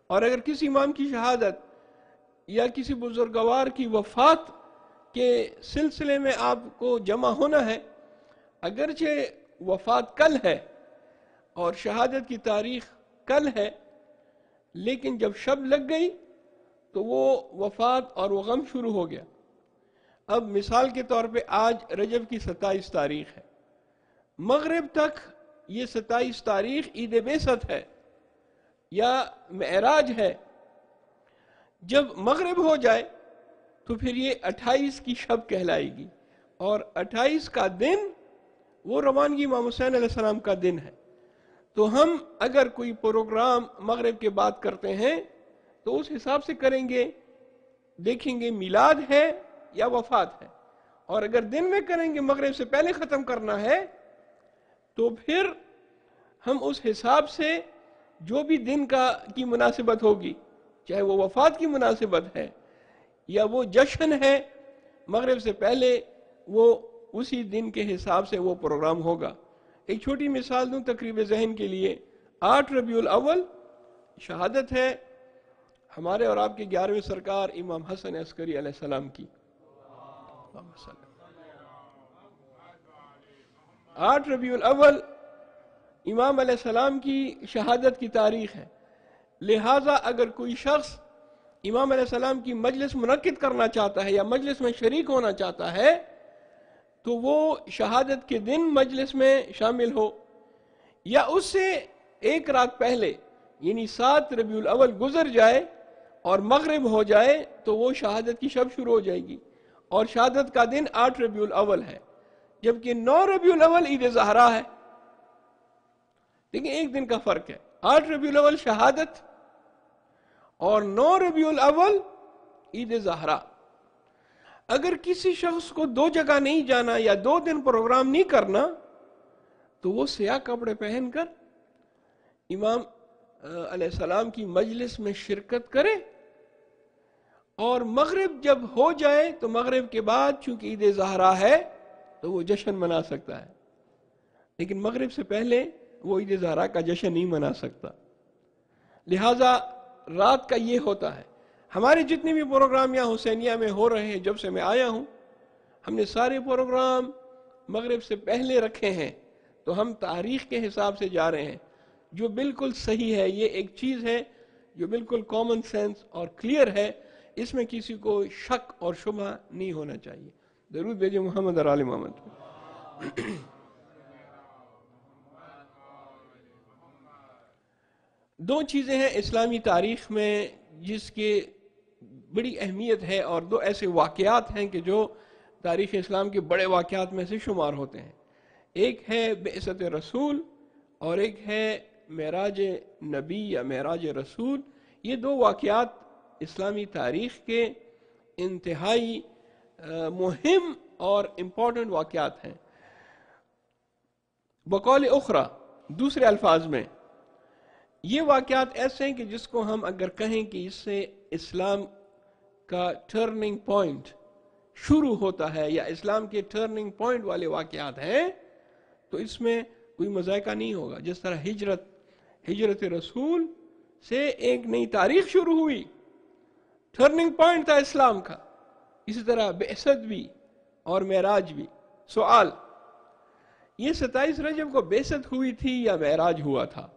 اور اگر کسی امام کی شہادت یا کسی بزرگوار کی وفات کے سلسلے میں آپ کو جمع ہونا ہے، اگرچہ وفات کل ہے اور شہادت کی تاریخ کل ہے، لیکن جب شب لگ گئی تو وہ وفات اور وہ غم شروع ہو گیا. اب مثال کے طور پہ آج رجب کی 27 تاریخ ہے، مغرب تک یہ 27 تاریخ عید بعثت ہے یا معراج ہے. جب مغرب ہو جائے تو پھر یہ 28 کی شب کہلائے گی، اور 28 کا دن وہ روانگی امام حسین علیہ السلام کا دن ہے. تو ہم اگر کوئی پروگرام مغرب کے بعد کرتے ہیں تو اس حساب سے کریں گے، دیکھیں گے میلاد ہے یا وفات ہے. اور اگر دن میں کریں گے، مغرب سے پہلے ختم کرنا ہے، تو پھر ہم اس حساب سے جو بھی دن کی مناسبت ہوگی، چاہے وہ وفات کی مناسبت ہے یا وہ جشن ہے مغرب سے پہلے، وہ اسی دن کے حساب سے وہ پروگرام ہوگا. ایک چھوٹی مثال دوں تقریب ذہن کے لیے. 8 ربیع الاول شہادت ہے ہمارے اور آپ کے 11ویں سرکار امام حسن عسکری علیہ السلام کی. 8 ربیع الاول امام علیہ السلام کی شہادت کی تاریخ ہے. لہٰذا اگر کوئی شخص امام علیہ السلام کی مجلس منعقد کرنا چاہتا ہے یا مجلس میں شریک ہونا چاہتا ہے تو وہ شہادت کے دن مجلس میں شامل ہو، یا اس سے ایک رات پہلے یعنی 7 ربیع الاول گزر جائے اور مغرب ہو جائے تو وہ شہادت کی شب شروع ہو جائے گی، اور شہادت کا دن 8 ربیع الاول ہے. جبکہ 9 ربیع الاول عید زہرا ہے. لیکن ایک دن کا فرق ہے، 8 ربیع الاول شہادت اور 9 ربیع الاول عید زہرا. اگر کسی شخص کو 2 جگہ نہیں جانا یا 2 دن پروگرام نہیں کرنا تو وہ سیاہ کپڑے پہن کر امام علیہ السلام کی مجلس میں شرکت کرے، اور مغرب جب ہو جائے تو مغرب کے بعد چونکہ عید زہرا ہے تو وہ جشن منا سکتا ہے، لیکن مغرب سے پہلے وہ عید زہرا کا جشن نہیں منا سکتا. لہذا رات کا یہ ہوتا ہے. ہمارے جتنے بھی پروگرام یہاں حسینیہ میں ہو رہے ہیں، جب سے میں آیا ہوں ہم نے سارے پروگرام مغرب سے پہلے رکھے ہیں. تو ہم تاریخ کے حساب سے جا رہے ہیں، جو بالکل صحیح ہے. یہ ایک چیز ہے جو بالکل کامن سینس اور کلیئر ہے، اس میں کسی کو شک اور شبہ نہیں ہونا چاہیے. درود بھیجیں محمد اور آل محمد. دو چیزیں ہیں اسلامی تاریخ میں جس کی بڑی اہمیت ہے، اور 2 ایسے واقعات ہیں کہ جو تاریخ اسلام کے بڑے واقعات میں سے شمار ہوتے ہیں. ایک ہے بعثت رسول اور ایک ہے معراج نبی یا معراج رسول. یہ 2 واقعات اسلامی تاریخ کے انتہائی مہم اور امپورٹنٹ واقعات ہیں. بقول اخرى، دوسرے الفاظ میں، یہ واقعات ایسے ہیں کہ جس کو ہم اگر کہیں کہ اس سے اسلام کا ٹرننگ پوائنٹ شروع ہوتا ہے یا اسلام کے ٹرننگ پوائنٹ والے واقعات ہیں تو اس میں کوئی مذائقہ نہیں ہوگا. جس طرح ہجرت رسول سے ایک نئی تاریخ شروع ہوئی، ٹرننگ پوائنٹ تھا اسلام کا، اسی طرح بعثت بھی اور معراج بھی. سوال، یہ 27 رجب کو بعثت ہوئی تھی یا معراج ہوا تھا؟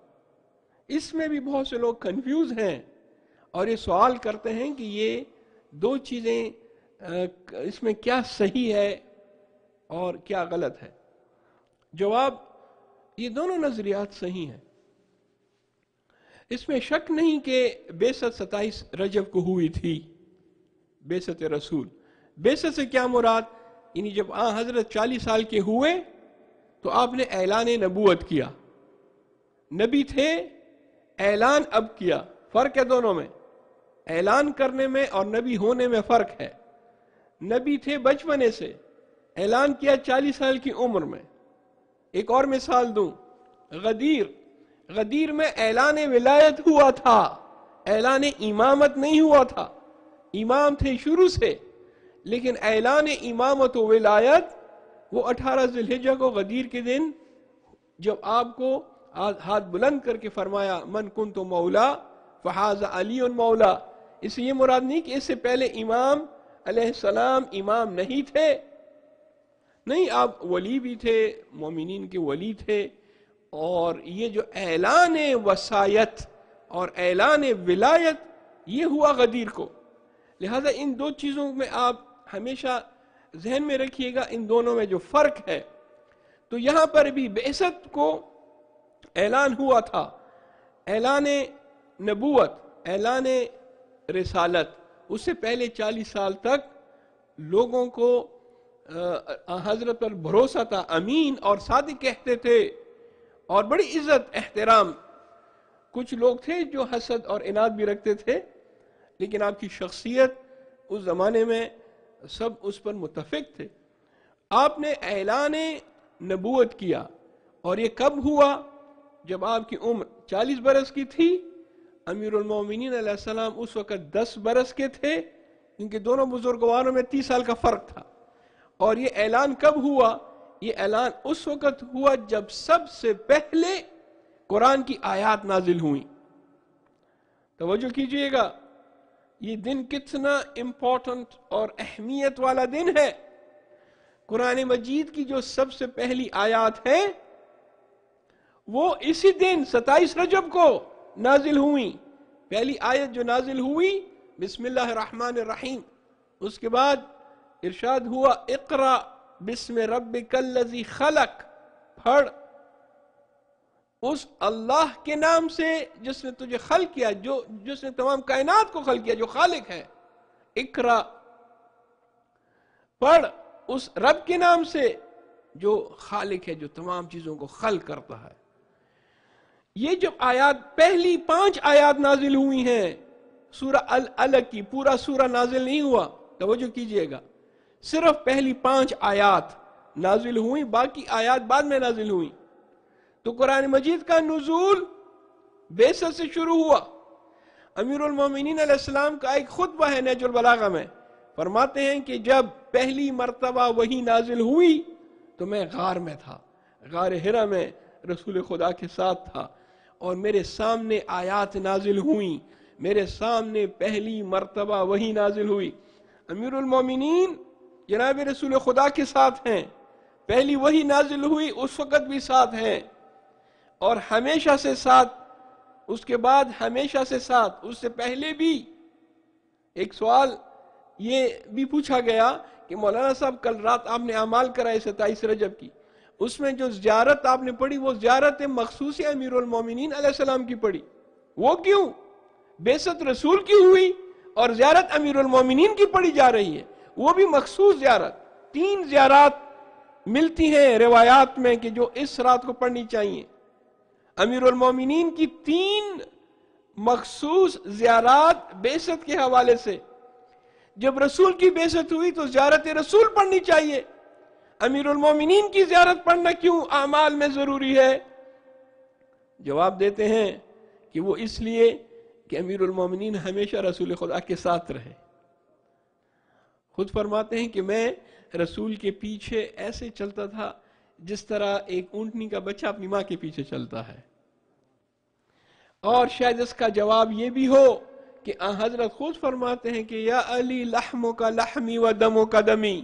اس میں بھی بہت سے لوگ کنفیوز ہیں اور یہ سوال کرتے ہیں کہ یہ 2 چیزیں اس میں کیا صحیح ہے اور کیا غلط ہے. جواب، یہ دونوں نظریات صحیح ہیں. اس میں شک نہیں کہ بعثت 27 رجب کو ہوئی تھی، بعثت رسول. بعثت سے کیا مراد؟ یعنی جب حضرت 40 سال کے ہوئے تو آپ نے اعلان نبوت کیا. نبی تھے، اعلان اب کیا. فرق ہے دونوں میں، اعلان کرنے میں اور نبی ہونے میں فرق ہے. نبی تھے بچپنے سے، اعلان کیا 40 سال کی عمر میں. ایک اور مثال دوں، غدیر میں اعلان ولایت ہوا تھا، اعلان امامت نہیں ہوا تھا. امام تھے شروع سے، لیکن اعلان امامت و ولایت وہ 18 ذی الحجہ کو غدیر کے دن جب آپ کو ہاتھ بلند کر کے فرمایا من کنت مولا فہذا علی مولا. اس سے یہ مراد نہیں کہ اس سے پہلے امام علیہ السلام امام نہیں تھے، نہیں، آپ ولی بھی تھے، مومنین کے ولی تھے. اور یہ جو اعلان وصایت اور اعلان ولایت یہ ہوا غدیر کو. لہذا ان دو چیزوں میں آپ ہمیشہ ذہن میں رکھیے گا، ان دونوں میں جو فرق ہے. تو یہاں پر بھی بعثت کو اعلان ہوا تھا، اعلان نبوت، اعلان رسالت. اس سے پہلے 40 سال تک لوگوں کو حضرت پر بھروسہ تھا، امین اور صادق کہتے تھے اور بڑی عزت احترام. کچھ لوگ تھے جو حسد اور اناد بھی رکھتے تھے، لیکن آپ کی شخصیت اس زمانے میں سب اس پر متفق تھے. آپ نے اعلان نبوت کیا، اور یہ کب ہوا؟ جب آپ کی عمر 40 برس کی تھی. امیر المومنین علیہ السلام اس وقت 10 برس کے تھے، کیونکہ دونوں بزرگواروں میں 30 سال کا فرق تھا. اور یہ اعلان کب ہوا؟ یہ اعلان اس وقت ہوا جب سب سے پہلے قرآن کی آیات نازل ہوئیں. توجہ کیجئے گا، یہ دن کتنا امپورٹنٹ اور اہمیت والا دن ہے. قرآن مجید کی جو سب سے پہلی آیات ہیں وہ اسی دن 27 رجب کو نازل ہوئی. پہلی آیت جو نازل ہوئی بسم اللہ الرحمن الرحیم، اس کے بعد ارشاد ہوا اقرأ بسم ربک الذی خلق، پڑھ اس اللہ کے نام سے جس نے تجھے خلق کیا، جس نے تمام کائنات کو خلق کیا، جو خالق ہے. اقرأ، پڑھ اس رب کے نام سے جو خالق ہے، جو تمام چیزوں کو خلق کرتا ہے. یہ جب آیات، پہلی 5 آیات نازل ہوئی ہیں سورہ العلق کی، پورا سورہ نازل نہیں ہوا، توجہ کیجئے گا، صرف پہلی 5 آیات نازل ہوئی، باقی آیات بعد میں نازل ہوئی. تو قرآن مجید کا نزول بعثت سے شروع ہوا. امیر المومنین علیہ السلام کا ایک خطبہ ہے نہج البلاغہ میں، فرماتے ہیں کہ جب پہلی مرتبہ وحی نازل ہوئی تو میں غار میں تھا، غار حرا میں رسول خدا کے ساتھ تھا، اور میرے سامنے آیات نازل ہوئیں، میرے سامنے پہلی مرتبہ وحی نازل ہوئی. امیر المومنین جناب رسول خدا کے ساتھ ہیں، پہلی وحی نازل ہوئی اس وقت بھی ساتھ ہیں، اور ہمیشہ سے ساتھ، اس کے بعد ہمیشہ سے ساتھ، اس سے پہلے بھی. ایک سوال یہ بھی پوچھا گیا کہ مولانا صاحب کل رات آپ نے اعمال کرائے 27 رجب کی، اس میں جو زیارت آپ نے پڑھی وہ زیارت مخصوص امیر المومنین علیہ السلام کی پڑھی. وہ کیوں؟ بعثت رسول کی ہوئی اور زیارت امیر المومنین کی پڑھی جا رہی ہے، وہ بھی مخصوص زیارت. 3 زیارات ملتی ہیں روایات میں کہ جو اس رات کو پڑھنی چاہیے. امیر المومنین کی 3 مخصوص زیارات بعثت کے حوالے سے. جب رسول کی بعثت ہوئی تو زیارت رسول پڑھنی چاہیے. امیر المومنین کی زیارت پڑھنا کیوں اعمال میں ضروری ہے؟ جواب دیتے ہیں کہ وہ اس لیے کہ امیر المومنین ہمیشہ رسول خدا کے ساتھ رہے. خود فرماتے ہیں کہ میں رسول کے پیچھے ایسے چلتا تھا جس طرح ایک اونٹنی کا بچہ اپنی ماں کے پیچھے چلتا ہے. اور شاید اس کا جواب یہ بھی ہو کہ حضرت خود فرماتے ہیں کہ یا علی لحموں کا لحمی و دموں کا دمی،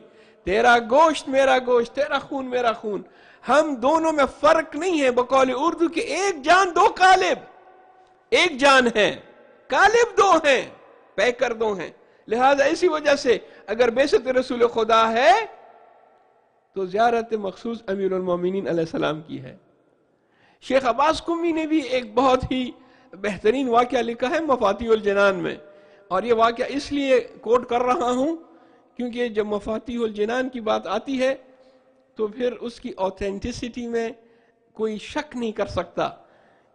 تیرا گوشت میرا گوشت، تیرا خون میرا خون. ہم دونوں میں فرق نہیں ہے، بقول اردو کہ ایک جان 2 قالب، ایک جان ہے، قالب 2 ہیں، پیکر 2 ہیں. لہذا اسی وجہ سے اگر بعثت رسول خدا ہے تو زیارت مخصوص امیر المومنین علیہ السلام کی ہے. شیخ عباس قمی نے بھی ایک بہت ہی بہترین واقعہ لکھا ہے مفاتیح الجنان میں، اور یہ واقعہ اس لیے کوٹ کر رہا ہوں کیونکہ جب مفاتیح الجنان کی بات آتی ہے تو پھر اس کی اوتھینٹسٹی میں کوئی شک نہیں کر سکتا،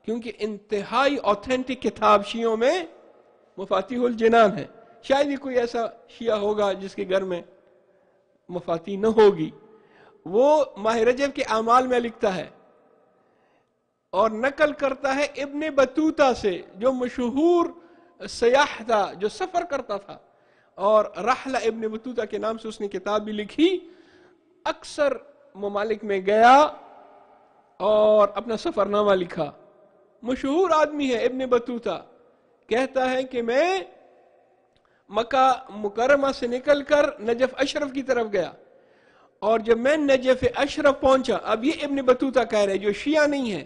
کیونکہ انتہائی اوتھینٹک کتاب شیعوں میں مفاتیح الجنان ہے. شاید ہی کوئی ایسا شیعہ ہوگا جس کے گھر میں مفاتیح نہ ہوگی. وہ ماہ رجب کے اعمال میں لکھتا ہے اور نقل کرتا ہے ابن بطوطہ سے، جو مشہور سیاح تھا، جو سفر کرتا تھا، اور رحلہ ابن بطوطہ کے نام سے اس نے کتاب بھی لکھی. اکثر ممالک میں گیا اور اپنا سفر نامہ لکھا. مشہور آدمی ہے ابن بطوطہ. کہتا ہے کہ میں مکہ مکرمہ سے نکل کر نجف اشرف کی طرف گیا، اور جب میں نجف اشرف پہنچا، اب یہ ابن بطوطہ کہہ رہے جو شیعہ نہیں ہے،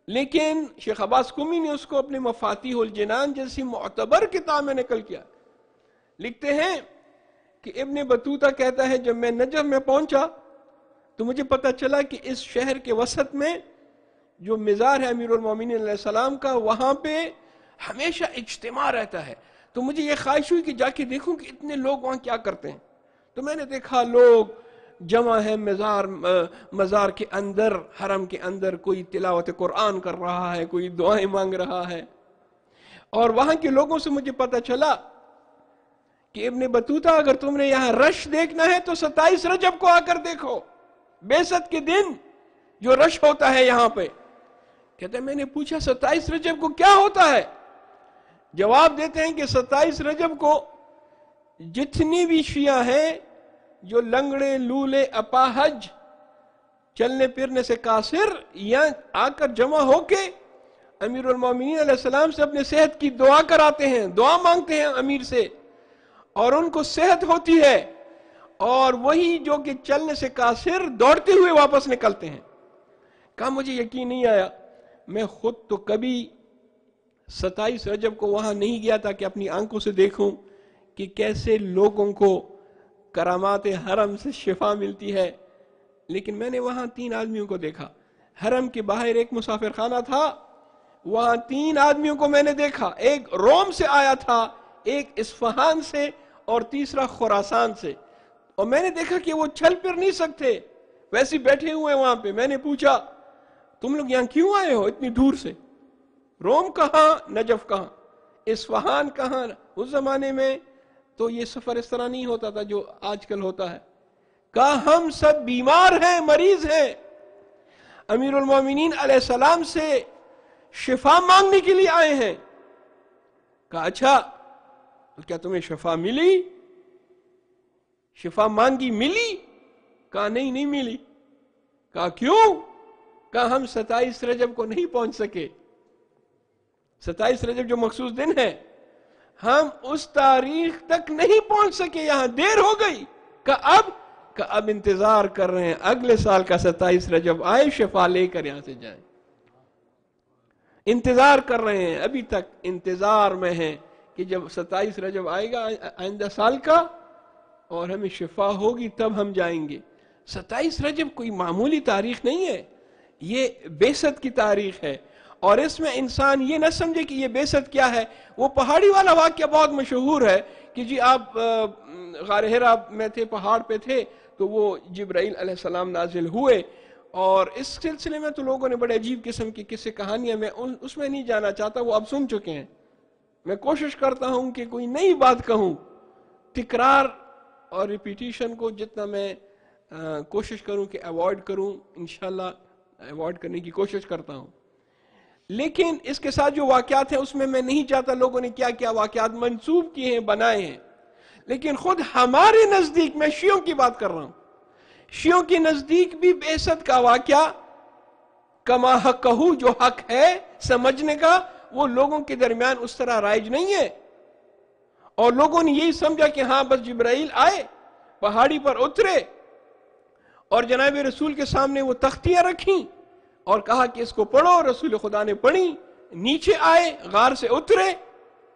لیکن شیخ عباس قمی نے اس کو اپنے مفاتیح الجنان جیسی معتبر کتاب میں نقل کیا. لکھتے ہیں کہ ابن بطوطہ کہتا ہے جب میں نجف میں پہنچا تو مجھے پتا چلا کہ اس شہر کے وسط میں جو مزار ہے امیر المومنین علیہ السلام کا، وہاں پہ ہمیشہ اجتماع رہتا ہے. تو مجھے یہ خواہش ہوئی کہ جا کے دیکھوں کہ اتنے لوگ وہاں کیا کرتے ہیں. تو میں نے دیکھا لوگ جمع ہے مزار کے اندر، حرم کے اندر، کوئی تلاوت قرآن کر رہا ہے، کوئی دعائیں مانگ رہا ہے. اور وہاں کے لوگوں سے مجھے پتا چلا کہ ابن بطوطہ اگر تم نے یہاں رش دیکھنا ہے تو 27 رجب کو آ کر دیکھو، بعثت کے دن جو رش ہوتا ہے یہاں پہ. کہتے ہیں میں نے پوچھا 27 رجب کو کیا ہوتا ہے؟ جواب دیتے ہیں کہ 27 رجب کو جتنی بھی شیعہ ہیں جو لنگڑے، لولے، اپاہج، چلنے پھرنے سے قاصر، یہاں آ کر جمع ہو کے امیر المومنین علیہ السلام سے اپنے صحت کی دعا کراتے ہیں، دعا مانگتے ہیں امیر سے، اور ان کو صحت ہوتی ہے، اور وہی جو کہ چلنے سے قاصر دوڑتے ہوئے واپس نکلتے ہیں. کہا مجھے یقین نہیں آیا. میں خود تو کبھی 27 رجب کو وہاں نہیں گیا تھا کہ اپنی آنکھوں سے دیکھوں کہ کیسے لوگوں کو کرامات حرم سے شفا ملتی ہے، لیکن میں نے وہاں 3 آدمیوں کو دیکھا. حرم کے باہر ایک مسافر خانہ تھا، وہاں 3 آدمیوں کو میں نے دیکھا. ایک روم سے آیا تھا، ایک اصفہان سے، اور تیسرا خراسان سے. اور میں نے دیکھا کہ وہ چل پھر نہیں سکتے، ویسے بیٹھے ہوئے وہاں پہ. میں نے پوچھا تم لوگ یہاں کیوں آئے ہو اتنی دور سے؟ روم کہاں، نجف کہاں، اصفہان کہاں؟ اس زمانے میں تو یہ سفر اس طرح نہیں ہوتا تھا جو آج کل ہوتا ہے. کہا ہم سب بیمار ہیں، مریض ہیں، امیر المومنین علیہ السلام سے شفا مانگنے کے لیے آئے ہیں. کہا اچھا کیا تمہیں شفا ملی؟ شفا مانگی ملی؟ کہا نہیں ملی. کہا کیوں؟ کہا ہم 27 رجب کو نہیں پہنچ سکے. 27 رجب جو مخصوص دن ہے، ہم اس تاریخ تک نہیں پہنچ سکے، یہاں دیر ہو گئی. کہا اب انتظار کر رہے ہیں اگلے سال کا 27 رجب آئے، شفا لے کر یہاں سے جائیں. انتظار کر رہے ہیں، ابھی تک انتظار میں ہیں کہ جب 27 رجب آئے گا آئندہ سال کا اور ہمیں شفا ہوگی تب ہم جائیں گے. 27 رجب کوئی معمولی تاریخ نہیں ہے، یہ بعثت کی تاریخ ہے. اور اس میں انسان یہ نہ سمجھے کہ یہ بعثت کیا ہے. وہ پہاڑی والا واقعہ بہت مشہور ہے کہ جی آپ غار حرا میں تھے، پہاڑ پہ تھے، تو وہ جبرائیل علیہ السلام نازل ہوئے. اور اس سلسلے میں تو لوگوں نے بڑے عجیب قسم کی قصے کہانیاں، میں اس میں نہیں جانا چاہتا، وہ اب سن چکے ہیں. میں کوشش کرتا ہوں کہ کوئی نئی بات کہوں. تکرار اور ریپیٹیشن کو جتنا میں کوشش کروں کہ ایوائڈ کروں، انشاءاللہ ایوائڈ کرنے کی کوشش کرتا ہوں. لیکن اس کے ساتھ جو واقعات ہیں اس میں نہیں چاہتا لوگوں نے کیا کیا واقعات منسوب کیے ہیں، بنائے ہیں. لیکن خود ہمارے نزدیک، میں شیعوں کی بات کر رہا ہوں، شیعوں کے نزدیک بھی بعثت کا واقعہ کما حق کہو، جو حق ہے سمجھنے کا، وہ لوگوں کے درمیان اس طرح رائج نہیں ہے. اور لوگوں نے یہی سمجھا کہ ہاں بس جبرائیل آئے، پہاڑی پر اترے، اور جناب رسول کے سامنے وہ تختیاں رکھیں اور کہا کہ اس کو پڑھو. رسول خدا نے پڑھی، نیچے آئے، غار سے اترے،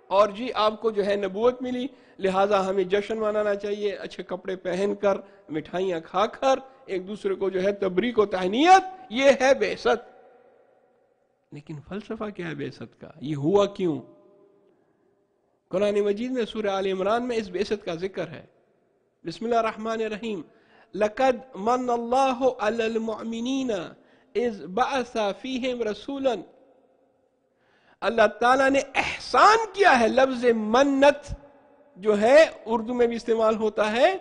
اور جی آپ کو جو ہے نبوت ملی، لہٰذا ہمیں جشن منانا چاہیے، اچھے کپڑے پہن کر، مٹھائیاں کھا کر، ایک دوسرے کو جو ہے تبریک و تہنیت. یہ ہے بعثت. لیکن فلسفہ کیا ہے بعثت کا؟ یہ ہوا کیوں؟ قرآن مجید میں سورہ آل عمران میں اس بعثت کا ذکر ہے. بسم اللہ الرحمن الرحیم. لَقَدْ مَنَّ اللَّهُ عَلَى الْمُؤْمِنِينَ اِذْ بَعَثَ فِيهِمْ رَسُولًا اللہ تعالیٰ نے احسان کیا ہے. لفظ منت جو ہے اردو میں بھی استعمال ہوتا ہے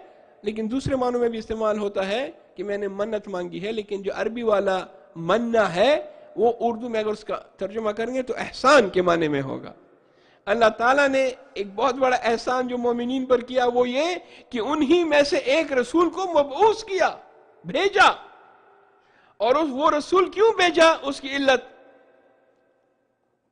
لیکن دوسرے معنوں میں بھی استعمال ہوتا ہے کہ میں نے منت مانگی ہے, لیکن جو عربی والا مننا ہے وہ اردو میں اگر اس کا ترجمہ کریں گے تو احسان کے معنی میں ہوگا. اللہ تعالیٰ نے ایک بہت بڑا احسان جو مومنین پر کیا وہ یہ کہ انہی میں سے ایک رسول کو مبعوث کیا, بھیجا. اور وہ رسول کیوں بھیجا؟ اس کی علت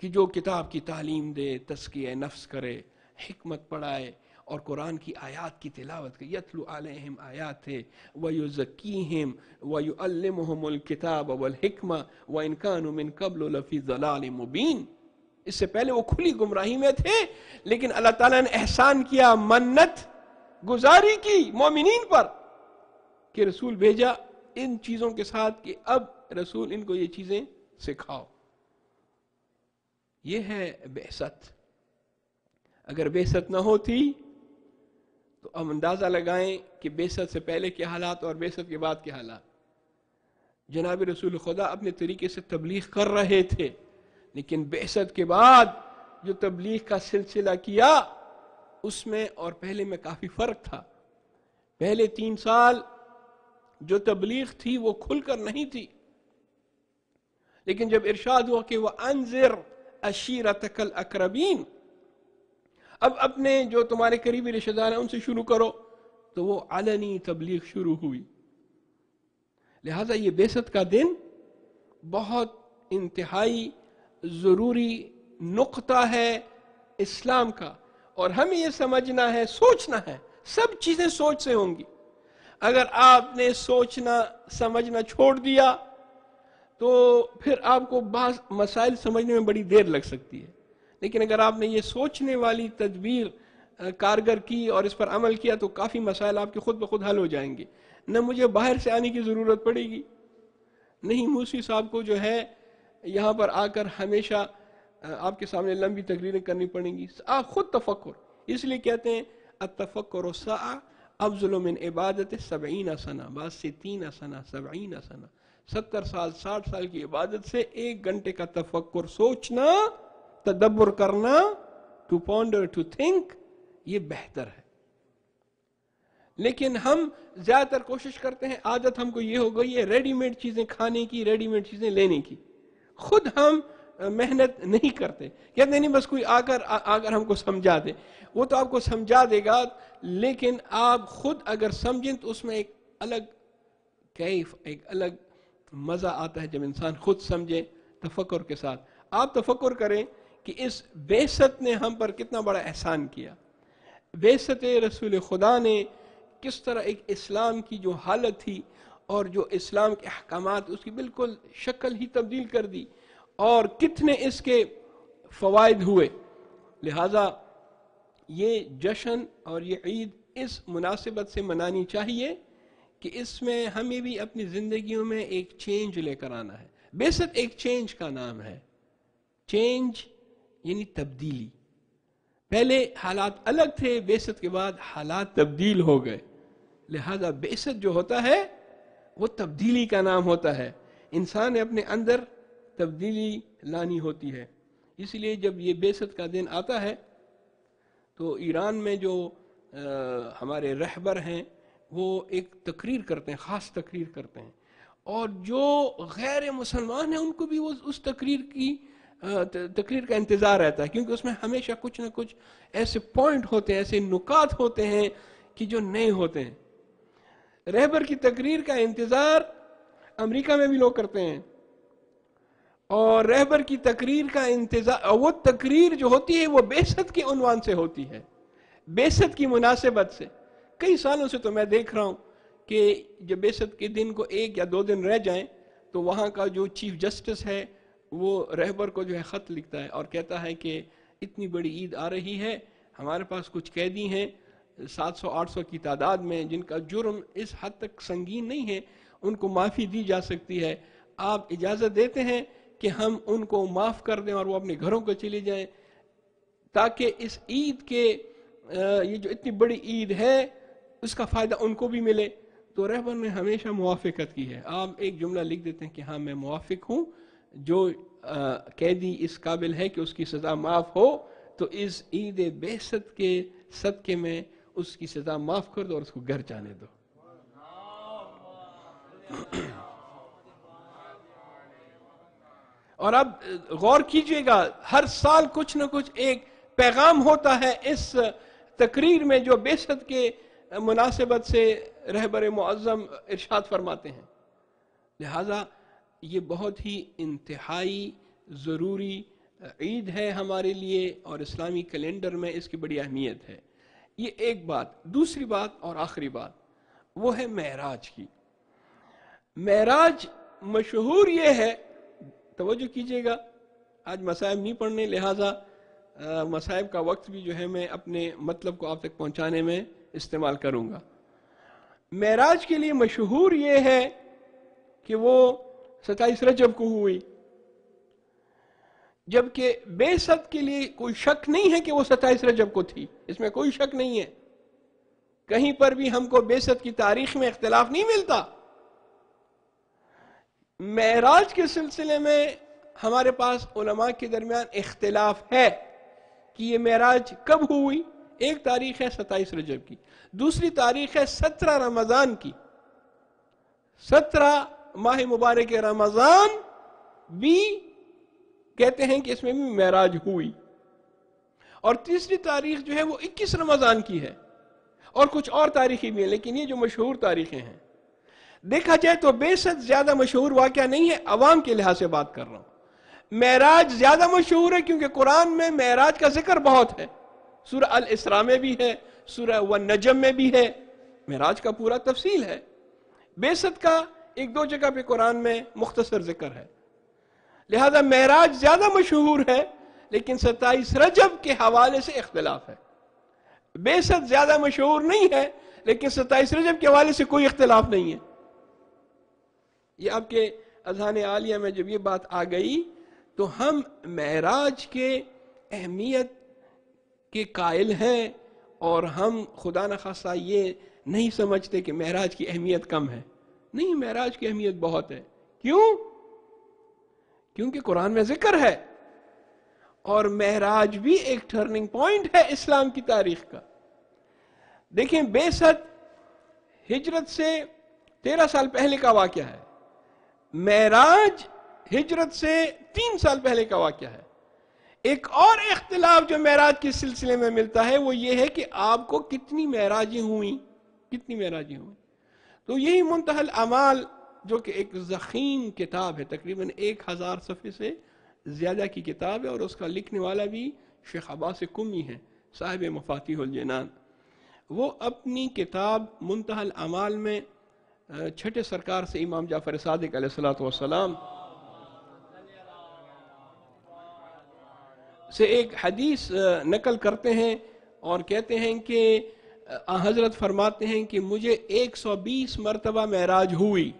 کہ جو کتاب کی تعلیم دے, تزکیہ نفس کرے, حکمت پڑھائے اور قرآن کی آیات کی تلاوت کرے. یتلو علیہم آیات ہے ویزکیہم ویعلمہم الکتاب والحکمہ وان کانوا من قبل لفی ضلال مبین. اس سے پہلے وہ کھلی گمراہی میں تھے, لیکن اللہ تعالیٰ نے احسان کیا, منت گزاری کی مومنین پر کہ رسول بھیجا ان چیزوں کے ساتھ کہ اب رسول ان کو یہ چیزیں سکھاؤ. یہ ہے بعثت. اگر بعثت نہ ہوتی تو ہم اندازہ لگائیں کہ بعثت سے پہلے کے حالات اور بعثت کے بعد کے حالات. جناب رسول خدا اپنے طریقے سے تبلیغ کر رہے تھے, لیکن بعثت کے بعد جو تبلیغ کا سلسلہ کیا اس میں اور پہلے میں کافی فرق تھا. پہلے 3 سال جو تبلیغ تھی وہ کھل کر نہیں تھی, لیکن جب ارشاد ہوا کہ وَأَنذِرْ عَشِيرَتَكَ الْأَقْرَبِينَ, اب اپنے جو تمہارے قریبی رشتہ دار ہیں ان سے شروع کرو, تو وہ علنی تبلیغ شروع ہوئی. لہذا یہ بعثت کا دن بہت انتہائی ضروری نقطہ ہے اسلام کا, اور ہمیں یہ سمجھنا ہے, سوچنا ہے. سب چیزیں سوچ سے ہوں گی. اگر آپ نے سوچنا سمجھنا چھوڑ دیا تو پھر آپ کو بعض مسائل سمجھنے میں بڑی دیر لگ سکتی ہے, لیکن اگر آپ نے یہ سوچنے والی تدبیر کارگر کی اور اس پر عمل کیا تو کافی مسائل آپ کے خود بخود حل ہو جائیں گے. نہ مجھے باہر سے آنے کی ضرورت پڑے گی, نہیں موسی صاحب کو جو ہے یہاں پر آ کر ہمیشہ آپ کے سامنے لمبی تقریریں کرنی پڑیں گی. آپ خود تفکر, اس لیے کہتے ہیں التفکر الساعہ افضل من عبادت 70 سنہ, بعض 60 سنہ 70 سنہ, 70 سال 60 سال کی عبادت سے 1 گھنٹے کا تفکر, سوچنا, تدبر کرنا, ٹو پونڈر, ٹو تھنک, یہ بہتر ہے. لیکن ہم زیادہ تر کوشش کرتے ہیں, عادت ہم کو یہ ہو گئی ہے ریڈی میڈ چیزیں کھانے کی, ریڈی میڈ چیزیں لینے کی. خود ہم محنت نہیں کرتے, کہتے نہیں بس کوئی آ کر ہم کو سمجھا دے. وہ تو آپ کو سمجھا دے گا, لیکن آپ خود اگر سمجھیں تو اس میں ایک الگ کیف, ایک الگ مزہ آتا ہے جب انسان خود سمجھے تفکر کے ساتھ. آپ تفکر کریں کہ اس بعثت نے ہم پر کتنا بڑا احسان کیا. بعثت رسول خدا نے کس طرح ایک اسلام کی جو حالت تھی اور جو اسلام کے احکامات, اس کی بالکل شکل ہی تبدیل کر دی, اور کتنے اس کے فوائد ہوئے. لہذا یہ جشن اور یہ عید اس مناسبت سے منانی چاہیے کہ اس میں ہمیں بھی اپنی زندگیوں میں ایک چینج لے کر آنا ہے. بعثت ایک چینج کا نام ہے. چینج یعنی تبدیلی. پہلے حالات الگ تھے, بعثت کے بعد حالات تبدیل ہو گئے. لہذا بعثت جو ہوتا ہے وہ تبدیلی کا نام ہوتا ہے. انسان نے اپنے اندر تبدیلی لانی ہوتی ہے. اس لیے جب یہ بعثت کا دن آتا ہے تو ایران میں جو ہمارے رہبر ہیں وہ ایک تقریر کرتے ہیں, خاص تقریر کرتے ہیں, اور جو غیر مسلمان ہیں ان کو بھی وہ اس تقریر کا انتظار رہتا ہے, کیونکہ اس میں ہمیشہ کچھ نہ کچھ ایسے پوائنٹ ہوتے ہیں, ایسے نکات ہوتے ہیں کہ جو نئے ہوتے ہیں. رہبر کی تقریر کا انتظار امریکہ میں بھی لوگ کرتے ہیں, اور رہبر کی تقریر کا انتظار, وہ تقریر جو ہوتی ہے وہ بعثت کے عنوان سے ہوتی ہے, بعثت کی مناسبت سے. کئی سالوں سے تو میں دیکھ رہا ہوں کہ جب بعثت کے دن کو 1 یا 2 دن رہ جائیں تو وہاں کا جو چیف جسٹس ہے وہ رہبر کو جو ہے خط لکھتا ہے اور کہتا ہے کہ اتنی بڑی عید آ رہی ہے, ہمارے پاس کچھ قیدی ہیں 700-800 کی تعداد میں جن کا جرم اس حد تک سنگین نہیں ہے, ان کو معافی دی جا سکتی ہے. آپ اجازت دیتے ہیں کہ ہم ان کو معاف کر دیں اور وہ اپنے گھروں کو چلے جائیں, تاکہ اس عید کے یہ جو اتنی بڑی عید ہے اس کا فائدہ ان کو بھی ملے. تو رہبر نے ہمیشہ موافقت کی ہے. آپ ایک جملہ لکھ دیتے ہیں کہ ہاں میں موافق ہوں, جو قیدی اس قابل ہے کہ اس کی سزا معاف ہو تو اس عید بعثت کے صدقے میں اس کی سزا معاف کر دو اور اس کو گھر جانے دو. اور اب غور کیجئے گا، ہر سال کچھ نہ کچھ ایک پیغام ہوتا ہے اس تقریر میں جو بعثت کے مناسبت سے رہبر معظم ارشاد فرماتے ہیں. لہذا یہ بہت ہی انتہائی ضروری عید ہے ہمارے لیے اور اسلامی کیلنڈر میں اس کی بڑی اہمیت ہے. یہ ایک بات. دوسری بات اور آخری بات وہ ہے معراج کی. معراج مشہور یہ ہے، توجہ کیجئے گا، آج مصائب نہیں پڑھنے، لہٰذا مصائب کا وقت بھی جو ہے میں اپنے مطلب کو آپ تک پہنچانے میں استعمال کروں گا. معراج کے لیے مشہور یہ ہے کہ وہ 27 رجب کو ہوئی، جبکہ بعثت کے لیے کوئی شک نہیں ہے کہ وہ 27 رجب کو تھی، اس میں کوئی شک نہیں ہے. کہیں پر بھی ہم کو بعثت کی تاریخ میں اختلاف نہیں ملتا. معراج کے سلسلے میں ہمارے پاس علماء کے درمیان اختلاف ہے کہ یہ معراج کب ہوئی. ایک تاریخ ہے 27 رجب کی، دوسری تاریخ ہے 17 رمضان کی. 17 ماہ مبارک رمضان بھی کہتے ہیں کہ اس میں بھی معراج ہوئی، اور تیسری تاریخ جو ہے وہ 21 رمضان کی ہے، اور کچھ اور تاریخیں بھی ہیں، لیکن یہ جو مشہور تاریخیں ہیں. دیکھا جائے تو بعثت زیادہ مشہور واقعہ نہیں ہے، عوام کے لحاظ سے بات کر رہا ہوں. معراج زیادہ مشہور ہے کیونکہ قرآن میں معراج کا ذکر بہت ہے. سورہ الاسراء میں بھی ہے، سورہ والنجم میں بھی ہے، معراج کا پورا تفصیل ہے. بعثت کا ایک دو جگہ پہ قرآن میں مختصر ذکر ہے. لہذا معراج زیادہ مشہور ہے، لیکن 27 رجب کے حوالے سے اختلاف ہے. بعثت زیادہ مشہور نہیں ہے، لیکن 27 رجب کے حوالے سے کوئی اختلاف نہیں ہے. یہ آپ کے اذہان عالیہ میں جب یہ بات آ گئی تو ہم معراج کے اہمیت کے قائل ہیں، اور ہم خدا نخواستہ یہ نہیں سمجھتے کہ معراج کی اہمیت کم ہے. نہیں، معراج کی اہمیت بہت ہے. کیوں؟ کیونکہ قرآن میں ذکر ہے، اور معراج بھی ایک ٹرننگ پوائنٹ ہے اسلام کی تاریخ کا. دیکھیں، بعثت ہجرت سے 13 سال پہلے کا واقعہ ہے، معراج ہجرت سے 3 سال پہلے کا واقعہ ہے. ایک اور اختلاف جو معراج کے سلسلے میں ملتا ہے وہ یہ ہے کہ آپ کو کتنی معراجیں ہوئیں. تو یہی منتہی الاعمال جو کہ ایک ضخیم کتاب ہے، تقریباً 1000 صفحے سے زیادہ کی کتاب ہے، اور اس کا لکھنے والا بھی شیخ عباس قمی ہے، صاحب مفاتیح الجنان. وہ اپنی کتاب منتہی الاعمال میں چھٹے سرکار سے امام جعفر صادق علیہ السلام سے ایک حدیث نقل کرتے ہیں اور کہتے ہیں کہ حضرت فرماتے ہیں کہ مجھے 120 مرتبہ معراج ہوئی.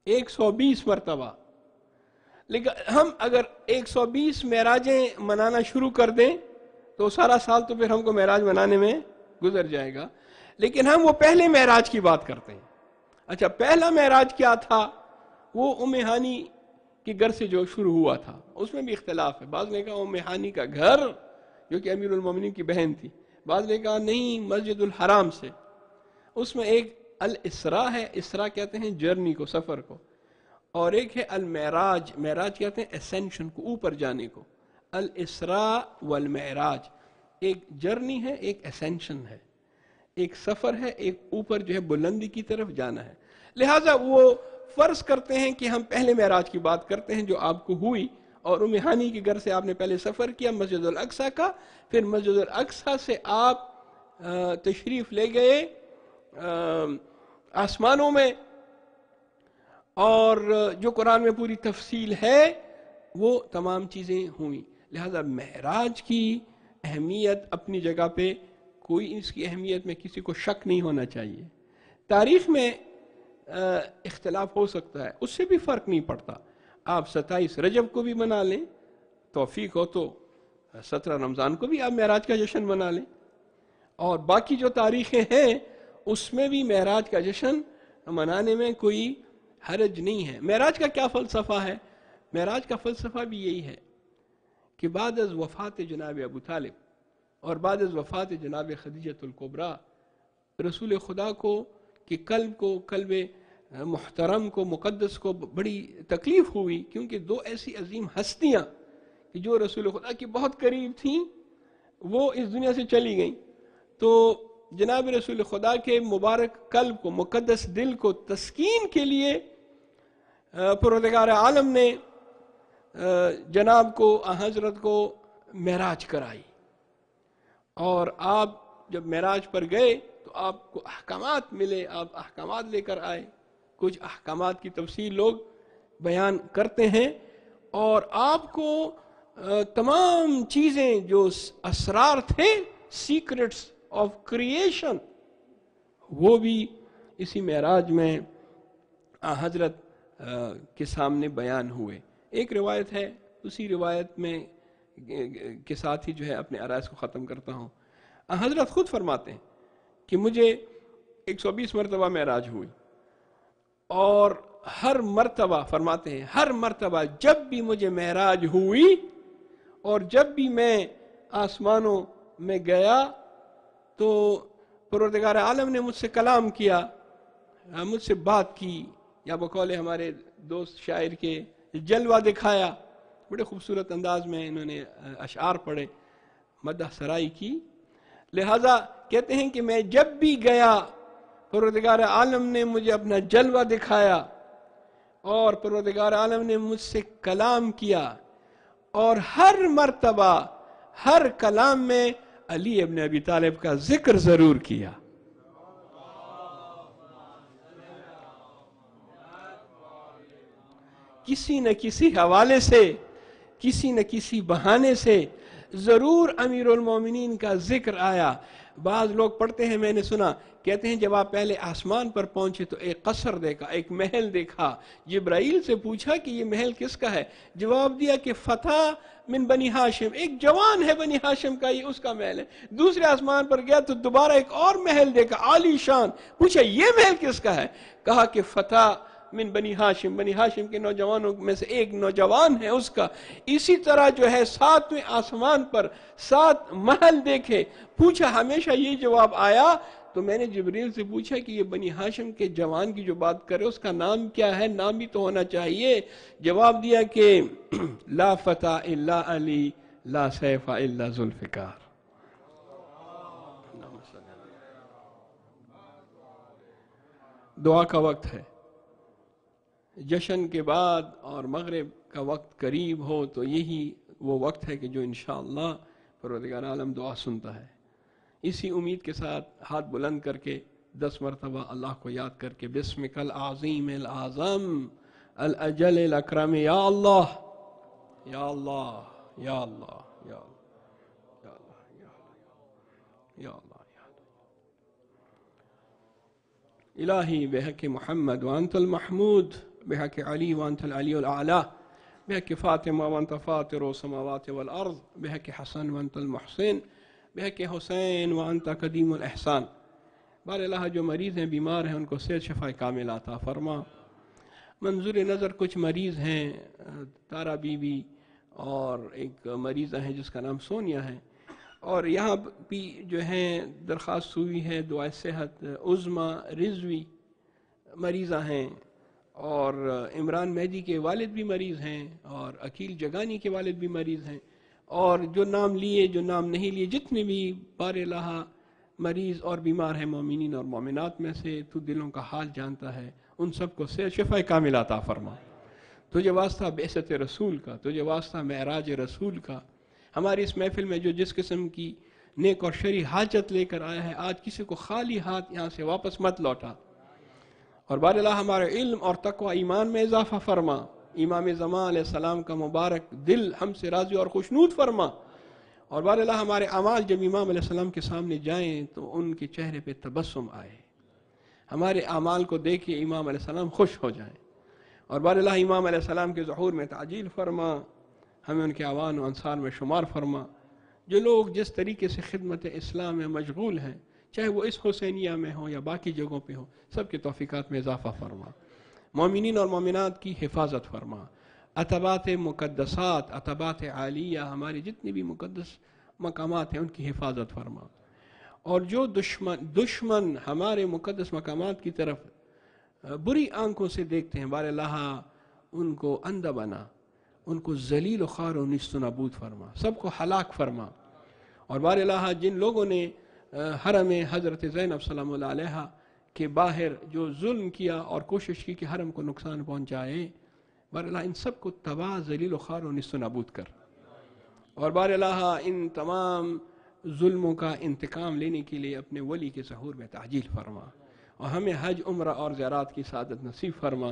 120 مرتبہ. لیکن ہم اگر 120 معراجیں منانا شروع کر دیں تو سارا سال تو پھر ہم کو معراج منانے میں گزر جائے گا. لیکن ہم وہ پہلے معراج کی بات کرتے ہیں. اچھا، پہلا معراج کیا تھا؟ وہ ام ہانی کے گھر سے جو شروع ہوا تھا. اس میں بھی اختلاف ہے. بعض نے کہا ام ہانی کا گھر جو کہ امیر المومنین کی بہن تھی، بعض نے کہا نہیں، مسجد الحرام سے. اس میں ایک الاسراء ہے، اسراء کہتے ہیں جرنی کو، سفر کو، اور ایک ہے المعراج. معراج کہتے ہیں اسینشن کو، اوپر جانے کو. الاسراء والمعراج، ایک جرنی ہے، ایک اسینشن ہے، ایک سفر ہے، ایک اوپر جو ہے بلندی کی طرف جانا ہے. لہٰذا وہ فرض کرتے ہیں کہ ہم پہلے معراج کی بات کرتے ہیں جو آپ کو ہوئی، اور ام ہانی کے گھر سے آپ نے پہلے سفر کیا مسجد الاقصیٰ کا، پھر مسجد الاقصیٰ سے آپ تشریف لے گئے آسمانوں میں، اور جو قرآن میں پوری تفصیل ہے وہ تمام چیزیں ہوئیں. لہذا معراج کی اہمیت اپنی جگہ پہ، کوئی اس کی اہمیت میں کسی کو شک نہیں ہونا چاہیے. تاریخ میں اختلاف ہو سکتا ہے، اس سے بھی فرق نہیں پڑتا. آپ 27 رجب کو بھی منا لیں، توفیق ہو تو 17 رمضان کو بھی آپ معراج کا جشن منا لیں، اور باقی جو تاریخیں ہیں اس میں بھی معراج کا جشن منانے میں کوئی حرج نہیں ہے. معراج کا کیا فلسفہ ہے؟ معراج کا فلسفہ بھی یہی ہے کہ بعد از وفات جناب ابو طالب اور بعد از وفات جناب خدیجۃ الکبریٰ رسول خدا کو کہ قلب محترم کو مقدس کو بڑی تکلیف ہوئی، کیونکہ دو ایسی عظیم ہستیاں کہ جو رسول خدا کی بہت قریب تھیں وہ اس دنیا سے چلی گئیں، تو جناب رسول خدا کے مبارک قلب کو، مقدس دل کو تسکین کے لیے پروردگار عالم نے جناب کو حضرت کو معراج کرائی، اور آپ جب معراج پر گئے تو آپ کو احکامات ملے، آپ احکامات لے کر آئے، کچھ احکامات کی تفصیل لوگ بیان کرتے ہیں، اور آپ کو تمام چیزیں جو اسرار تھے، سیکرٹس آف کریشن، وہ بھی اسی معراج میں حضرت کے سامنے بیان ہوئے۔ ایک روایت ہے، اسی روایت میں کے ساتھ ہی جو ہے اپنے عرائض کو ختم کرتا ہوں۔ حضرت خود فرماتے ہیں کہ مجھے 120 مرتبہ معراج ہوئی، اور ہر مرتبہ فرماتے ہیں ہر مرتبہ جب بھی مجھے معراج ہوئی اور جب بھی میں آسمانوں میں گیا تو پروردگار عالم نے مجھ سے کلام کیا، مجھ سے بات کی، یا بقول ہمارے دوست شاعر کے جلوہ دکھایا۔ بڑے خوبصورت انداز میں انہوں نے اشعار پڑھے، مدح سرائی کی۔ لہذا کہتے ہیں کہ میں جب بھی گیا پروردگار عالم نے مجھے اپنا جلوہ دکھایا، اور پروردگار عالم نے مجھ سے کلام کیا، اور ہر مرتبہ ہر کلام میں علی ابن ابی طالب کا ذکر ضرور کیا۔ کسی نہ کسی حوالے سے، کسی نہ کسی بہانے سے ضرور امیر المومنین کا ذکر آیا۔ بعض لوگ پڑھتے ہیں، میں نے سنا، کہتے ہیں جب آپ پہلے آسمان پر پہنچے تو ایک قصر دیکھا، ایک محل دیکھا، جبرائیل سے پوچھا کہ یہ محل کس کا ہے؟ جواب دیا کہ فتح من بنی ہاشم، ایک جوان ہے بنی ہاشم کا، یہ اس کا محل ہے۔ دوسرے آسمان پر گیا تو دوبارہ ایک اور محل دیکھا عالی شان، پوچھا یہ محل کس کا ہے؟ کہا کہ فتح من بنی ہاشم، بنی ہاشم کے نوجوانوں میں سے ایک نوجوان ہے اس کا۔ اسی طرح جو ہے 7ویں آسمان پر 7 محل دیکھے، پوچھا ہمیشہ یہ جواب آیا۔ تو میں نے جبریل سے پوچھا کہ یہ بنی ہاشم کے جوان کی جو بات کرے اس کا نام کیا ہے؟ نام بھی تو ہونا چاہیے۔ جواب دیا کہ لا فتح الا علی، لا سیف الا ذوالفقار۔ دعا کا وقت ہے، جشن کے بعد اور مغرب کا وقت قریب ہو تو یہی وہ وقت ہے کہ جو انشاءاللہ پروردگار عالم دعا سنتا ہے۔ اسی امید کے ساتھ ہاتھ بلند کر کے 10 مرتبہ اللہ کو یاد کر کے بسمک العظیم العظم الاجل الاکرم، یا اللہ یا اللہ یا اللہ یا اللہ یا اللہ یا اللہ الہی بحق محمد وانت المحمود، بحق علی وانت العلی الاعلی، بحق فاطمہ وانت فاطر السماوات والارض، بحق حسن وانت المحسن، بحق حسین وانت قدیم الاحسان۔ بار اللہ جو مریض ہیں، بیمار ہیں، ان کو صحت شفا کامل عطا فرما۔ منظور نظر کچھ مریض ہیں، تارا بی بی اور ایک مریضہ ہیں جس کا نام سونیا ہے، اور یہاں بھی جو ہیں درخواست ہوئی ہے دعائے صحت۔ عظما رضوی مریضہ ہیں، اور عمران مہدی کے والد بھی مریض ہیں، اور عقیل جگانی کے والد بھی مریض ہیں، اور جو نام لیے جو نام نہیں لیے، جتنے بھی بار الہ مریض اور بیمار ہیں مومنین اور مومنات میں سے، تو دلوں کا حال جانتا ہے، ان سب کو صحت شفا کامل عطا فرما۔ تجھے واسطہ بعثت رسول کا، تجھے واسطہ معراج رسول کا، ہماری اس محفل میں جو جس قسم کی نیک اور شرعی حاجت لے کر آیا ہے، آج کسی کو خالی ہاتھ یہاں سے واپس مت لوٹا، اور بار اللہ ہمارے علم اور تقوی ایمان میں اضافہ فرما۔ امام زمان علیہ السلام کا مبارک دل ہم سے راضی اور خوشنود فرما، اور بار اللہ ہمارے اعمال جب امام علیہ السلام کے سامنے جائیں تو ان کے چہرے پہ تبسم آئے، ہمارے اعمال کو دیکھ کے امام علیہ السلام خوش ہو جائیں، اور بار اللہ امام علیہ السلام کے ظہور میں تعجیل فرما، ہمیں ان کے اعوان و انصار میں شمار فرما۔ جو لوگ جس طریقے سے خدمت اسلام میں مشغول ہیں، چاہے وہ اس حسینیہ میں ہوں یا باقی جگہوں پہ ہوں، سب کے توفیقات میں اضافہ فرما، مومنین اور مومنات کی حفاظت فرما، عتبات مقدسات، عتبات عالیہ، ہمارے جتنے بھی مقدس مقامات ہیں ان کی حفاظت فرما، اور جو دشمن ہمارے مقدس مقامات کی طرف بری آنکھوں سے دیکھتے ہیں، بار اللہ ان کو اندھا بنا، ان کو ذلیل و خوار و نیست و نابود فرما، سب کو ہلاک فرما، اور بار اللہ جن لوگوں نے حرم حضرت زینب سلام اللہ علیہا کے باہر جو ظلم کیا اور کوشش کی کہ حرم کو نقصان پہنچائے، بار اللہ ان سب کو تباہ، ذلیل و خوار و نیست و نابود کر، اور بار اللہ ان تمام ظلموں کا انتقام لینے کے لیے اپنے ولی کے ظہور میں تعجیل فرما، اور ہمیں حج، عمرہ اور زیارات کی سعادت نصیب فرما،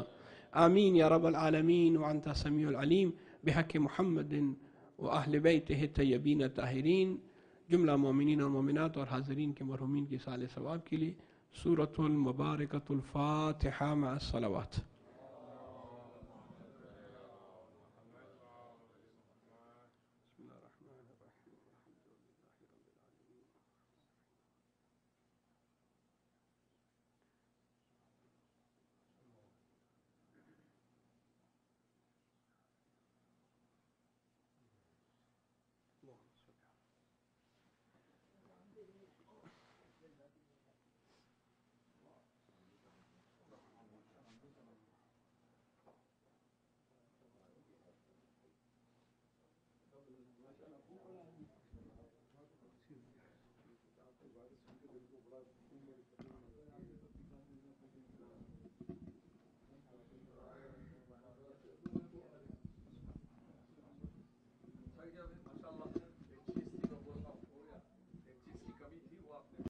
آمین یا رب العالمین وانت سمیع العلیم، بحق محمد و اہل بیتہ الطیبین الطاہرین، جملہ مومنین اور مومنات اور حاضرین کے مرحومین کی سال ثواب کے لیے سورۃ المبارکۃ الفاتحہ مع الصلوات۔